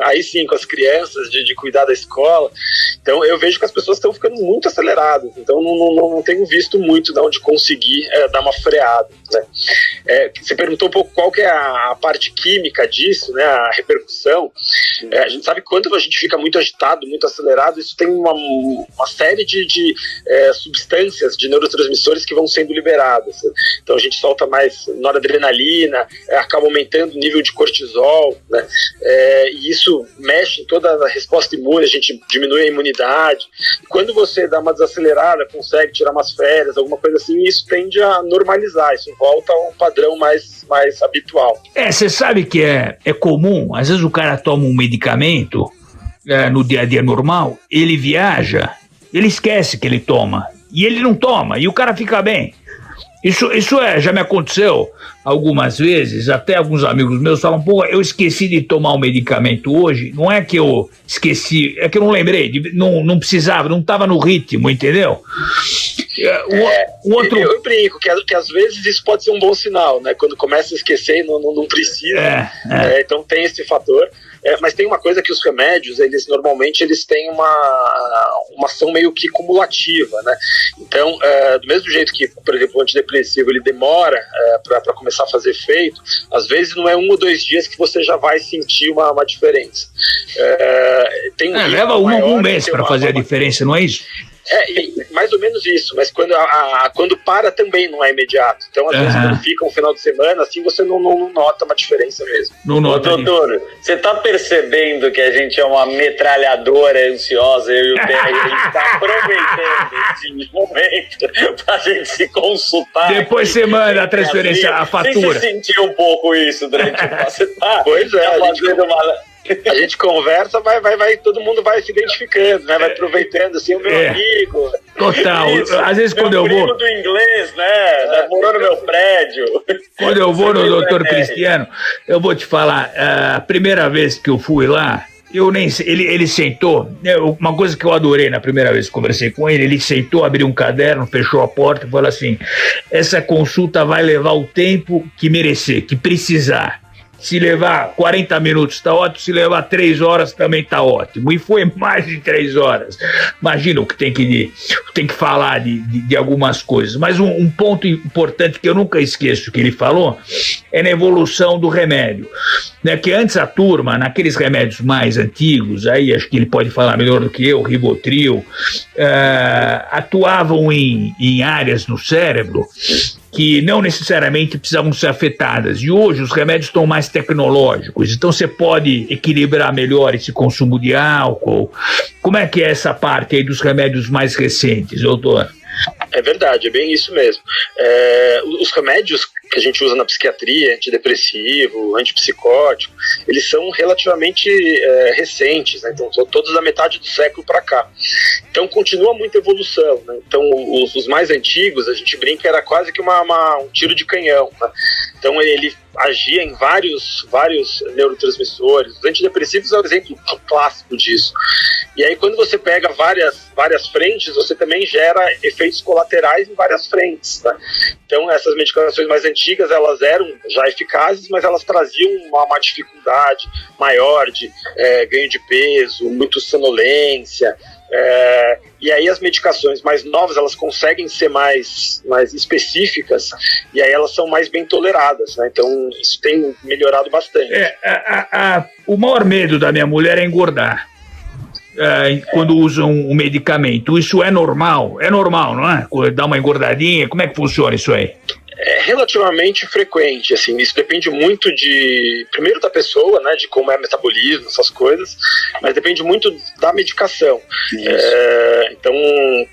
aí sim, com as crianças, de cuidar da escola. Então eu vejo que as pessoas estão ficando muito aceleradas. Então não tenho visto muito de onde conseguir dar uma freada, né? Você perguntou um pouco qual que é a parte química disso, né? A repercussão. A gente sabe que quando a gente fica muito agitado, muito acelerado, isso tem uma série de substâncias, de neurotransmissores que vão sendo liberadas. Então a gente solta mais noradrenalina, acaba aumentando o nível de cortisol, né? E isso mexe em toda a resposta imune, a gente diminui a imunidade. Quando você dá uma desacelerada, consegue tirar umas férias, alguma coisa assim, isso tende a normalizar, isso volta a um padrão mais habitual. Você sabe que é comum, às vezes o cara toma um medicamento no dia a dia normal, ele viaja, ele esquece que ele toma, e ele não toma, e o cara fica bem. Isso já me aconteceu algumas vezes, até alguns amigos meus falam, pô, eu esqueci de tomar um medicamento hoje, não é que eu esqueci, é que eu não lembrei, não precisava, não estava no ritmo, entendeu? Eu brinco que às vezes isso pode ser um bom sinal, né? Quando começa a esquecer, não precisa. Então tem esse fator. Mas tem uma coisa que os remédios, normalmente eles têm uma ação meio que cumulativa, né? Então, do mesmo jeito que, por exemplo, o antidepressivo ele demora para começar a fazer efeito, às vezes não é 1 ou 2 dias que você já vai sentir uma diferença. Leva um mês para fazer a diferença, não é isso? Mais ou menos isso, mas quando para também não é imediato. Então, às vezes, quando fica um final de semana, assim, você não nota uma diferença mesmo. Não nota. Doutor, você está percebendo que a gente é uma metralhadora ansiosa, eu e o PR, a gente está aproveitando esse momento para a gente se consultar. Depois você manda a transferência, a fatura. Você sentiu um pouco isso durante o você tá? Pois é. Tá fazendo uma... a gente conversa, todo mundo vai se identificando, né? Vai aproveitando, assim, o meu amigo. Total. Isso, às vezes quando eu vou... do inglês, né? Morou no meu prédio. Quando eu vou no Dr. Cristiano, eu vou te falar, a primeira vez que eu fui lá, ele sentou, uma coisa que eu adorei na primeira vez que conversei com ele sentou, abriu um caderno, fechou a porta e falou assim: essa consulta vai levar o tempo que merecer, que precisar. Se levar 40 minutos tá ótimo, se levar 3 horas também tá ótimo. E foi mais de 3 horas. Imagina o que tem que falar de algumas coisas. Mas um ponto importante que eu nunca esqueço que ele falou é na evolução do remédio. Né, que antes a turma, naqueles remédios mais antigos, aí acho que ele pode falar melhor do que eu, Rivotril, atuavam em áreas no cérebro que não necessariamente precisavam ser afetadas. E hoje os remédios estão mais tecnológicos, então você pode equilibrar melhor esse consumo de álcool. Como é que é essa parte aí dos remédios mais recentes, doutor? É verdade, é bem isso mesmo. Os remédios que a gente usa na psiquiatria, antidepressivo, antipsicótico, eles são relativamente recentes, né? Então todos da metade do século para cá. Então continua muita evolução, né? Então os mais antigos, a gente brinca, era quase que um tiro de canhão, né? Então ele agia em vários neurotransmissores. Os antidepressivos é um exemplo clássico disso. E aí quando você pega várias frentes, você também gera efeitos colaterais em várias frentes, né? Então essas medicações mais antigas, elas eram já eficazes, mas elas traziam uma dificuldade maior de ganho de peso, muito sonolência. E aí as medicações mais novas, elas conseguem ser mais específicas, e aí elas são mais bem toleradas, né? Então isso tem melhorado bastante. O maior medo da minha mulher é engordar quando usam um medicamento. Isso é normal? É normal, não é? Dar uma engordadinha, como é que funciona isso aí? É relativamente frequente, assim, isso depende muito primeiro da pessoa, né, de como é o metabolismo, essas coisas, mas depende muito da medicação. Então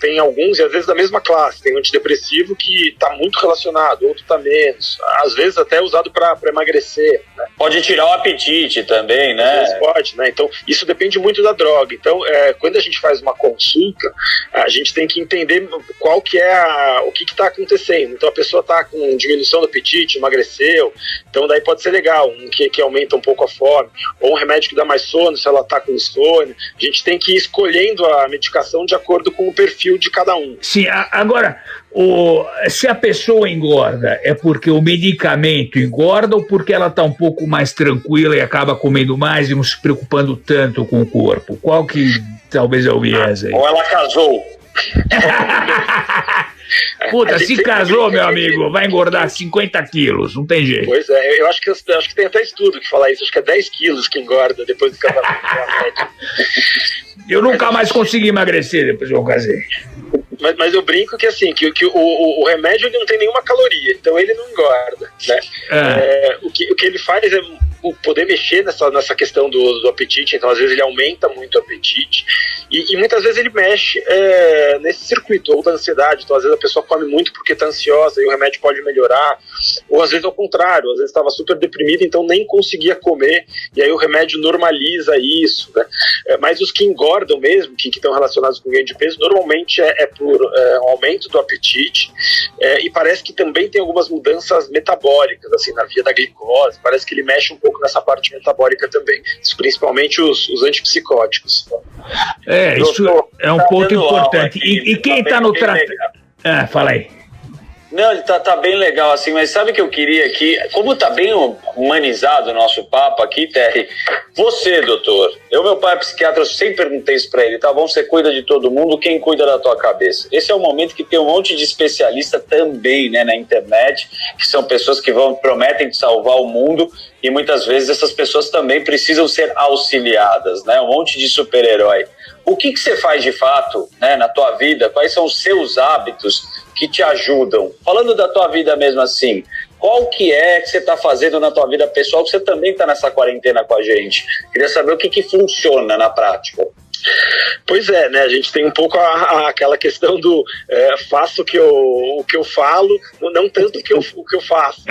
tem alguns, e às vezes da mesma classe, tem um antidepressivo que está muito relacionado, outro está menos, às vezes até usado para emagrecer, né? Pode tirar o apetite também, né? Às vezes pode, né? Então isso depende muito da droga. Então quando a gente faz uma consulta, a gente tem que entender qual que é o que está acontecendo. Então a pessoa está com diminuição do apetite, emagreceu, então daí pode ser legal, que aumenta um pouco a fome, ou um remédio que dá mais sono, se ela está com insônia. A gente tem que ir escolhendo a medicação de acordo com o perfil de cada um. Sim, agora, se a pessoa engorda, é porque o medicamento engorda ou porque ela está um pouco mais tranquila e acaba comendo mais e não se preocupando tanto com o corpo? Qual que talvez é o viés aí? Ou ela casou. Puta, se casou, meu amigo, vai engordar 50 quilos, não tem jeito. Pois é, eu acho que tem até estudo que fala isso, acho que é 10 quilos que engorda depois do casamento. Eu nunca mais consegui emagrecer depois que eu casei. Mas eu brinco que assim, que o remédio ele não tem nenhuma caloria, então ele não engorda, né? O que ele faz é poder mexer nessa questão do apetite. Então às vezes ele aumenta muito o apetite e muitas vezes ele mexe nesse circuito, ou da ansiedade. Então às vezes a pessoa come muito porque está ansiosa e o remédio pode melhorar, ou às vezes ao contrário, às vezes estava super deprimida, então nem conseguia comer, e aí o remédio normaliza isso, né? Mas os que engordam mesmo, que estão relacionados com ganho de peso, normalmente é por um aumento do apetite, e parece que também tem algumas mudanças metabólicas, assim, na via da glicose. Parece que ele mexe um pouco nessa parte metabólica também, principalmente os antipsicóticos. Isso é um ponto importante. E quem está no tratamento... Fala aí. Não, ele tá bem legal, assim, mas sabe o que eu queria aqui? Como tá bem humanizado o nosso papo aqui, Terry, você, doutor, meu pai é psiquiatra, eu sempre perguntei isso pra ele, tá bom, você cuida de todo mundo, quem cuida da tua cabeça? Esse é o momento que tem um monte de especialista também, né, na internet, que são pessoas que prometem salvar o mundo, e muitas vezes essas pessoas também precisam ser auxiliadas, né, um monte de super-herói. O que você faz de fato, né, na tua vida? Quais são os seus hábitos que te ajudam? Falando da tua vida mesmo assim, qual que você está fazendo na tua vida pessoal, que você também está nessa quarentena com a gente? Queria saber o que funciona na prática. Pois é, né? A gente tem um pouco aquela questão do faço o que eu falo, não tanto o que eu faço.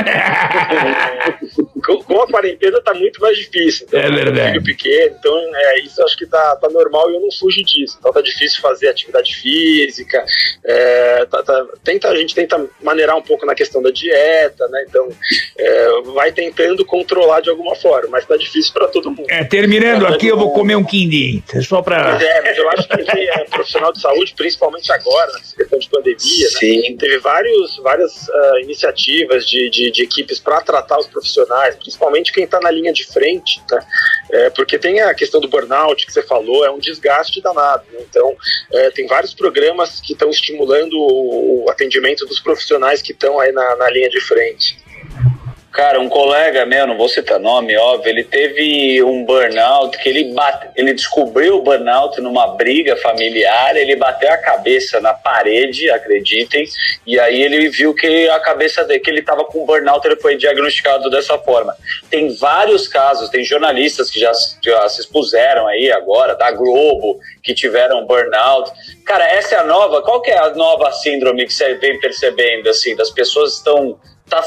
com a quarentena tá muito mais difícil. Então, é verdade. Filho pequeno, então isso eu acho que tá normal e eu não fujo disso. Então tá difícil fazer atividade física, a gente tenta maneirar um pouco na questão da dieta, né? Então vai tentando controlar de alguma forma, mas tá difícil para todo mundo. Terminando aqui, eu vou comer um quindim, só para... Mas eu acho que profissional de saúde, principalmente agora, nessa questão de pandemia, né? Teve várias iniciativas de equipes para tratar os profissionais, principalmente quem está na linha de frente, né? Porque tem a questão do burnout que você falou, é um desgaste danado, né? Então tem vários programas que estão estimulando o atendimento dos profissionais que estão aí na linha de frente. Cara, um colega meu, não vou citar nome, óbvio, ele teve um burnout, que ele descobriu o burnout numa briga familiar, ele bateu a cabeça na parede, acreditem, e aí ele viu que a cabeça dele, que ele estava com burnout, ele foi diagnosticado dessa forma. Tem vários casos, tem jornalistas que já se expuseram aí agora, da Globo, que tiveram burnout. Cara, essa é a nova, qual que é a nova síndrome que você vem percebendo, assim, das pessoas estão... Tá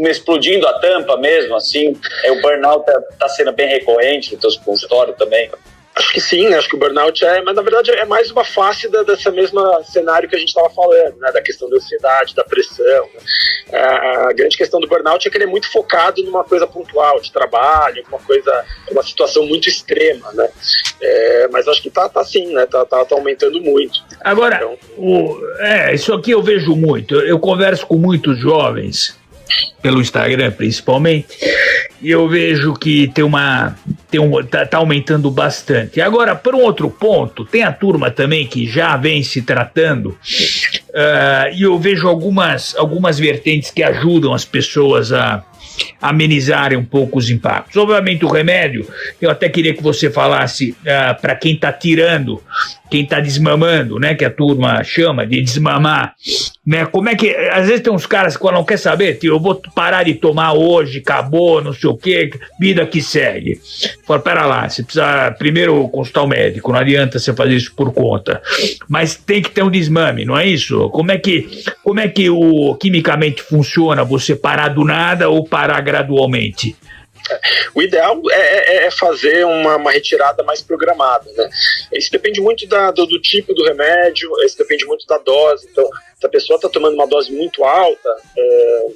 explodindo a tampa mesmo, assim, o burnout tá sendo bem recorrente no teu consultório também? Acho que sim, acho que o burnout mas na verdade é mais uma face dessa mesma cenário que a gente estava falando, né, da questão da ansiedade, da pressão, né? A grande questão do burnout é que ele é muito focado numa coisa pontual, de trabalho, uma situação muito extrema, né? Mas acho que tá sim, né, tá aumentando muito. Agora, isso aqui eu vejo muito, eu converso com muitos jovens, pelo Instagram principalmente, e eu vejo que tá aumentando bastante. Agora, por um outro ponto, tem a turma também que já vem se tratando, e eu vejo algumas vertentes que ajudam as pessoas a amenizarem um pouco os impactos. Obviamente o remédio, eu até queria que você falasse para quem está tirando, quem está desmamando, né, que a turma chama de desmamar, né, como é que, às vezes tem uns caras que não quer saber, tio, eu vou parar de tomar hoje, acabou, não sei o que, vida que segue. Fala, pera lá, você precisa primeiro consultar o médico, não adianta você fazer isso por conta, mas tem que ter um desmame, não é isso? Como é que quimicamente funciona você parar do nada ou parar gradualmente? O ideal é fazer uma retirada mais programada, né? Isso depende muito do tipo do remédio, isso depende muito da dose. Então, se a pessoa está tomando uma dose muito alta,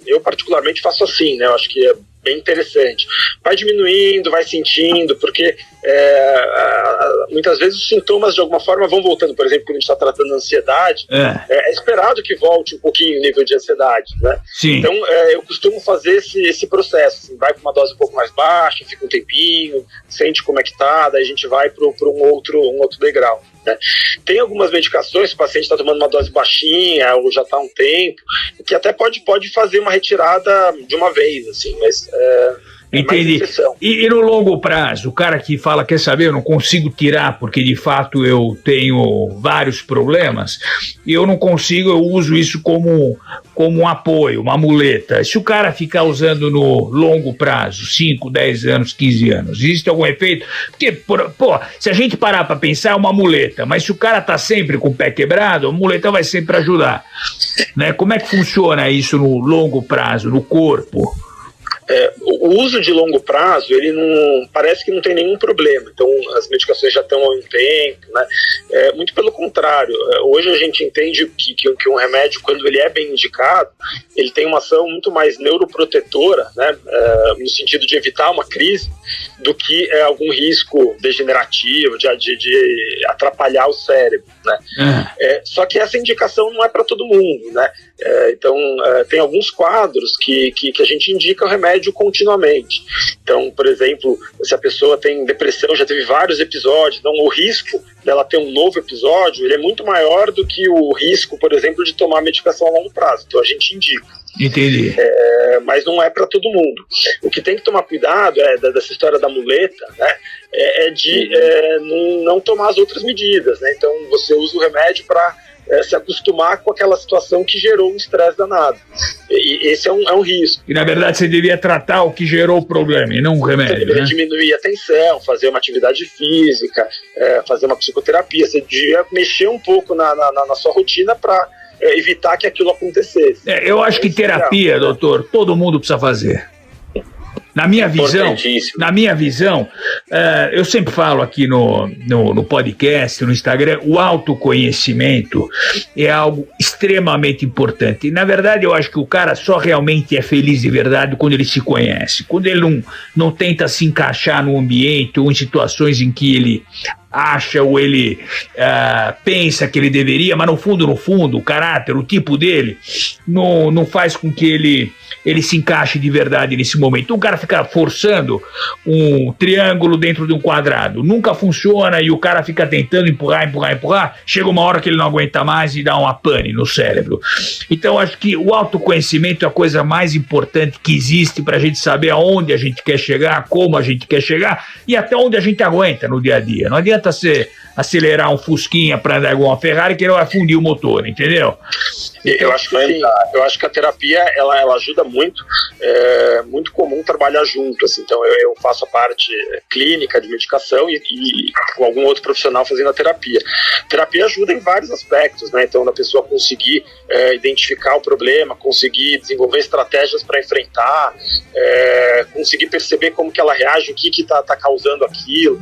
eu particularmente faço assim, né? Eu acho que é bem interessante. Vai diminuindo, vai sentindo, porque muitas vezes os sintomas de alguma forma vão voltando. Por exemplo, quando a gente está tratando a ansiedade, é esperado que volte um pouquinho o nível de ansiedade, né? Sim. Então eu costumo fazer esse processo, assim, vai com uma dose um pouco mais baixa, fica um tempinho, sente como é que tá, daí a gente vai para um outro degrau, né? Tem algumas medicações, se o paciente está tomando uma dose baixinha ou já está há um tempo, que até pode fazer uma retirada de uma vez, assim, mas entendi. E no longo prazo, o cara que fala, quer saber, eu não consigo tirar porque de fato eu tenho vários problemas, e eu não consigo, eu uso isso como um apoio, uma muleta. Se o cara ficar usando no longo prazo, 5, 10 anos, 15 anos, existe algum efeito? Porque, se a gente parar para pensar, é uma muleta, mas se o cara tá sempre com o pé quebrado, a muleta vai sempre ajudar, né? Como é que funciona isso no longo prazo, no corpo? O uso de longo prazo, ele não parece que não tem nenhum problema. Então, as medicações já estão há um tempo, né? Muito pelo contrário. Hoje a gente entende que um remédio, quando ele é bem indicado, ele tem uma ação muito mais neuroprotetora, né? No sentido de evitar uma crise, do que algum risco degenerativo, de atrapalhar o cérebro, né? Só que essa indicação não é para todo mundo, né? Então, tem alguns quadros que a gente indica o remédio continuamente. Então, por exemplo, se a pessoa tem depressão, já teve vários episódios, então o risco dela ter um novo episódio, ele é muito maior do que o risco, por exemplo, de tomar medicação a longo prazo. Então, a gente indica. Entendi. Mas não é para todo mundo. O que tem que tomar cuidado dessa história da muleta, né, de não tomar as outras medidas, né? Então, você usa o remédio para se acostumar com aquela situação que gerou um estresse danado. E esse é um risco. E na verdade você devia tratar o que gerou o problema e não o remédio. Você deveria diminuir a tensão, fazer uma atividade física, fazer uma psicoterapia. Você devia mexer um pouco na sua rotina para evitar que aquilo acontecesse. Eu acho que terapia, doutor, todo mundo precisa fazer. Na minha visão, eu sempre falo aqui no podcast, no Instagram, o autoconhecimento é algo extremamente importante. Na verdade, eu acho que o cara só realmente é feliz de verdade quando ele se conhece, quando ele não tenta se encaixar no ambiente ou em situações em que ele acha ou ele pensa que ele deveria, mas no fundo, o caráter, o tipo dele, não faz com que ele se encaixe de verdade nesse momento. Então o cara fica forçando um triângulo dentro de um quadrado, nunca funciona e o cara fica tentando empurrar, chega uma hora que ele não aguenta mais e dá uma pane no cérebro. Então acho que o autoconhecimento é a coisa mais importante que existe para a gente saber aonde a gente quer chegar, como a gente quer chegar e até onde a gente aguenta no dia a dia. Não adianta você acelerar um Fusquinha para andar igual uma Ferrari que ele vai fundir o motor, entendeu? Eu acho que sim, eu acho que a terapia ela ajuda muito, é muito comum trabalhar junto, assim, então eu faço a parte clínica de medicação e com algum outro profissional fazendo a terapia. A terapia ajuda em vários aspectos, né? Então da pessoa conseguir identificar o problema, conseguir desenvolver estratégias para enfrentar, conseguir perceber como que ela reage, o que está causando aquilo.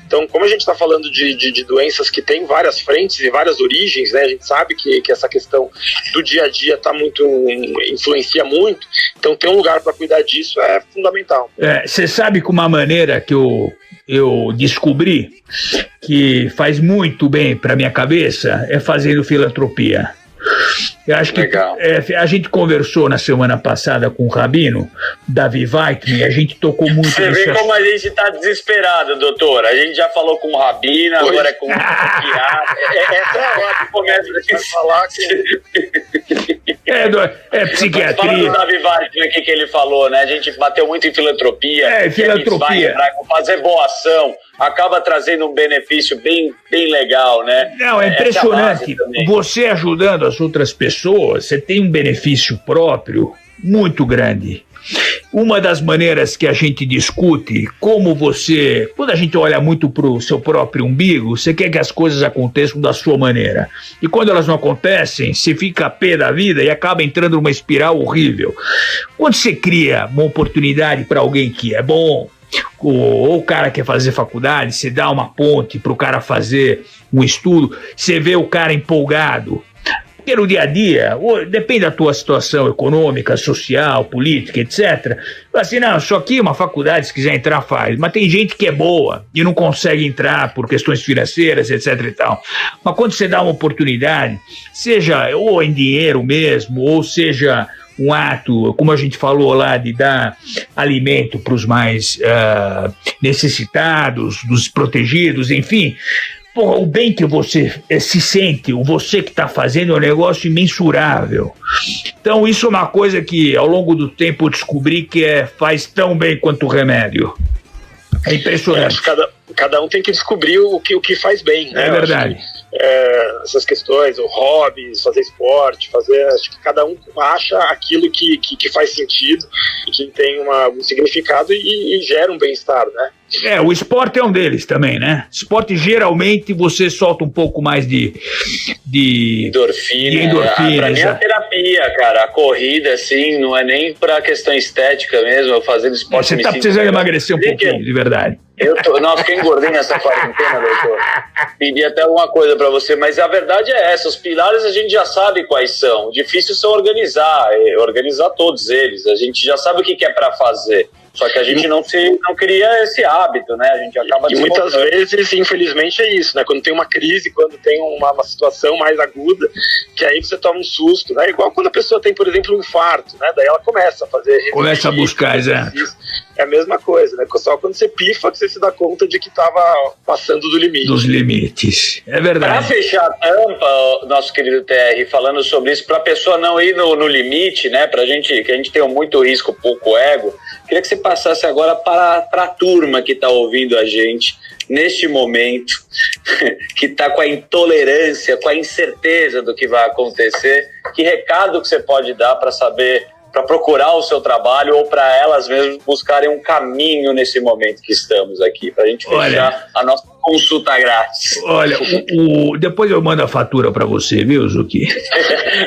Então, como a gente está falando de doenças que têm várias frentes e várias origens, né? A gente sabe que essa questão do dia a dia influencia muito, então ter um lugar para cuidar disso é fundamental. Você sabe que uma maneira que eu descobri que faz muito bem para minha cabeça é fazendo filantropia. Eu acho que a gente conversou na semana passada com o Rabino, Davi Weitman, e a gente tocou muito. Você vê como a gente está desesperado, doutor. A gente já falou com o Rabino, agora é com o psiquiatra. Essa é a hora que começa a falar que... psiquiatria. Fala do Davi Weitman, o que ele falou, né? A gente bateu muito em filantropia. Filantropia. Fazer boa ação acaba trazendo um benefício bem legal, né? Não, é impressionante. Você ajudando as outras pessoas, você tem um benefício próprio muito grande. Uma das maneiras que a gente discute, quando a gente olha muito para o seu próprio umbigo, você quer que as coisas aconteçam da sua maneira. E quando elas não acontecem, você fica a pé da vida e acaba entrando numa espiral horrível. Quando você cria uma oportunidade para alguém que é bom, ou o cara quer fazer faculdade, você dá uma ponte para o cara fazer um estudo, você vê o cara empolgado. Porque no dia a dia, depende da tua situação econômica, social, política, etc. Assim, não, isso aqui é uma faculdade, se quiser entrar, faz. Mas tem gente que é boa e não consegue entrar por questões financeiras, etc e tal. Mas quando você dá uma oportunidade, seja ou em dinheiro mesmo, ou seja um ato, como a gente falou lá, de dar alimento para os mais necessitados, dos protegidos, enfim... o bem que você se sente, o você que está fazendo é um negócio imensurável. Então isso é uma coisa que ao longo do tempo eu descobri que faz tão bem quanto o remédio. É impressionante. Cada um tem que descobrir o que faz bem, né? É verdade. Essas questões, o hobbies, fazer esporte, acho que cada um acha aquilo que faz sentido e que tem um significado e gera um bem-estar, né? O esporte é um deles também, né? Esporte, geralmente, você solta um pouco mais de endorfina. Pra mim é a terapia, cara. A corrida, assim, não é nem pra questão estética mesmo, eu fazendo esporte. Você tá precisando emagrecer um pouquinho, de verdade. Nossa, que engordei nessa quarentena, doutor. Pedi até alguma coisa pra você, mas a verdade é essa, os pilares a gente já sabe quais são. O difícil são organizar todos eles. A gente já sabe o que é pra fazer. Só que a gente não cria esse hábito, né? A gente acaba... E muitas vezes, infelizmente, é isso, né? Quando tem uma crise, quando tem uma situação mais aguda, que aí você toma um susto, né? Igual quando a pessoa tem, por exemplo, um infarto, né? Daí ela começa a fazer... Começa a buscar, É a mesma coisa, né? Só quando você pifa que você se dá conta de que estava passando do limite. Dos limites, é verdade. Para fechar a tampa, nosso querido TR, falando sobre isso, para a pessoa não ir no limite, né? Que a gente tem muito risco, pouco ego, queria que você passasse agora para a turma que está ouvindo a gente neste momento, que está com a intolerância, com a incerteza do que vai acontecer. Que recado que você pode dar para saber, para procurar o seu trabalho ou para elas mesmas buscarem um caminho nesse momento que estamos aqui, para a gente fechar a nossa consulta grátis. Olha, depois eu mando a fatura para você, viu, Zucchi?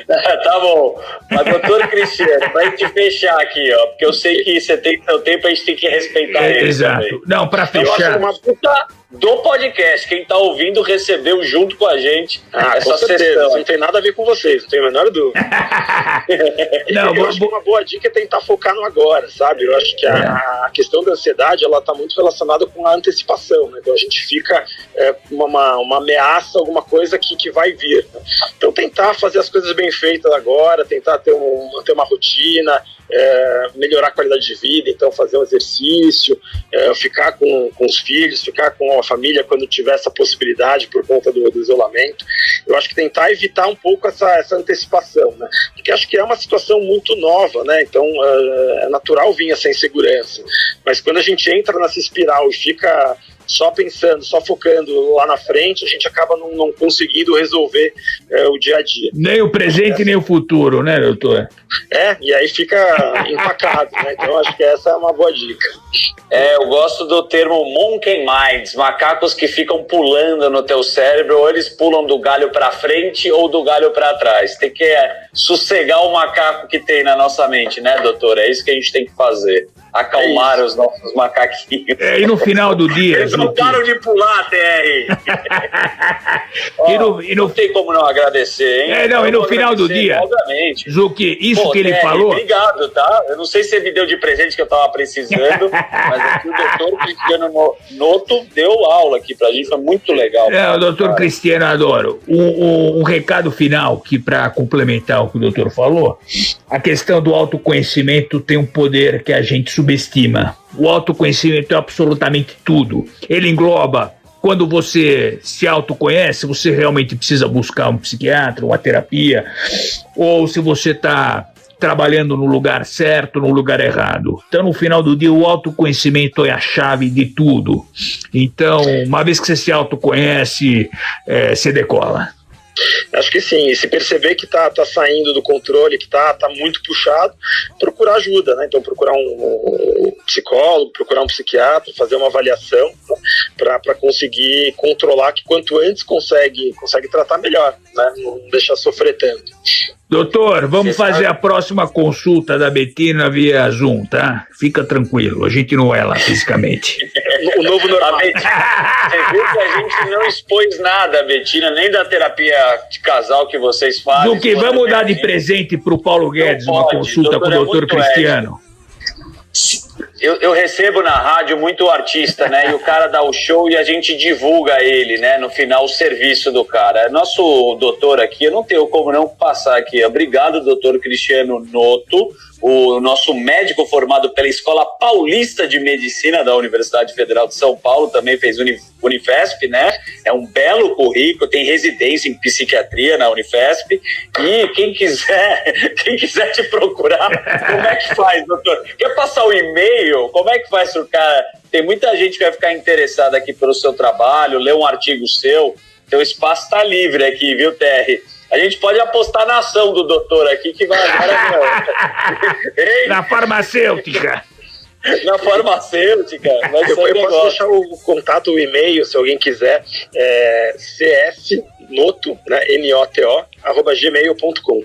Tá bom. Mas, doutor Cristiano, pra gente fechar aqui, ó, porque eu sei que você tem seu tempo, a gente tem que respeitar ele. Exato. Também. Não, para fechar. Eu acho uma puta do podcast. Quem tá ouvindo recebeu junto com a gente essa sessão. Não tem nada a ver com vocês, não tenho a menor dúvida. Não, eu acho que uma boa dica é tentar focar no agora, sabe? Eu acho que a questão da ansiedade, ela tá muito relacionada com a antecipação, né? Então a gente fica uma ameaça, alguma coisa que vai vir. Né? Então tentar fazer as coisas bem feitas agora, tentar ter uma rotina, melhorar a qualidade de vida, então fazer um exercício, ficar com os filhos, ficar com a família quando tiver essa possibilidade por conta do isolamento. Eu acho que tentar evitar um pouco essa antecipação, né? Porque acho que é uma situação muito nova, né? Então é natural vir essa insegurança, mas quando a gente entra nessa espiral e fica só pensando, só focando lá na frente, a gente acaba não conseguindo resolver o dia a dia. Nem o presente, nem o futuro, né, doutor? E aí fica empacado, né? Então acho que essa é uma boa dica. Eu gosto do termo monkey minds, macacos que ficam pulando no teu cérebro, ou eles pulam do galho para frente ou do galho para trás. Tem que sossegar o macaco que tem na nossa mente, né, doutor? É isso que a gente tem que fazer. Acalmar os nossos macaquinhos. E no final do dia... Eles não param de pular, TR. Não tem como não agradecer, hein? E no final do dia... Obviamente. Zucchi, isso que ele TR, falou... Obrigado, tá? Eu não sei se você me deu de presente que eu tava precisando, mas aqui o doutor Cristiano Noto deu aula aqui pra gente, foi muito legal. O doutor Cristiano, adoro. Um recado final, que para complementar o que o doutor falou, a questão do autoconhecimento tem um poder que a gente subestima. O autoconhecimento é absolutamente tudo. Ele engloba, quando você se autoconhece, você realmente precisa buscar um psiquiatra, uma terapia, ou se você está trabalhando no lugar certo, no lugar errado. Então, no final do dia, o autoconhecimento é a chave de tudo. Então, uma vez que você se autoconhece, você decola. Acho que sim, e se perceber que tá saindo do controle, que tá muito puxado, procurar ajuda, né? Então procurar um psicólogo, procurar um psiquiatra, fazer uma avaliação para conseguir controlar, que quanto antes consegue tratar melhor, né? Não deixar sofrer tanto. Doutor, vamos fazer a próxima consulta da Bettina via Zoom, tá? Fica tranquilo, a gente não é lá fisicamente. O novo normal. Você viu que a gente não expôs nada, Bettina, nem da terapia de casal que vocês fazem. Do que vamos dar de presente pro Paulo Guedes uma consulta com o doutor Cristiano? Eu recebo na rádio muito artista, né? E o cara dá o show e a gente divulga ele, né? No final, o serviço do cara. Nosso doutor aqui, eu não tenho como não passar aqui. Obrigado, doutor Cristiano Noto, o nosso médico formado pela Escola Paulista de Medicina da Universidade Federal de São Paulo, também fez Unifesp, né? É um belo currículo, tem residência em psiquiatria na Unifesp. E quem quiser te procurar, como é que faz, doutor? Quer passar o e-mail? Como é que faz pro cara? Tem muita gente que vai ficar interessada aqui pelo seu trabalho, ler um artigo seu. Teu espaço está livre aqui, viu, TR? A gente pode apostar na ação do doutor aqui, que vai agora não. Na farmacêutica. Na farmacêutica. Eu posso deixar o contato, o e-mail, se alguém quiser, csnoto, né, NOTO, @gmail.com.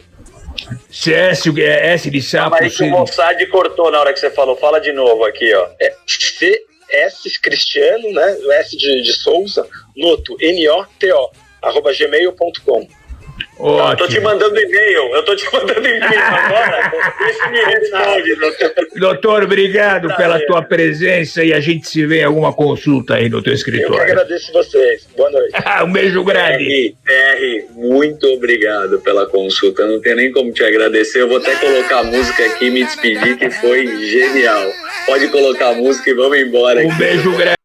CS S de sapo. Mas aí que o Mossad cortou na hora que você falou. Fala de novo aqui, ó. CS Cristiano, né, o S de Souza, Noto, NOTO, @gmail.com. Eu tô te mandando e-mail. Agora. Esse me responde, doutor. Doutor, obrigado pela tua presença e a gente se vê em alguma consulta aí no teu escritório. Eu que agradeço vocês. Boa noite. Um beijo grande. TR, muito obrigado pela consulta. Eu não tenho nem como te agradecer. Eu vou até colocar a música aqui e me despedir, que foi genial. Pode colocar a música e vamos embora. Um beijo grande.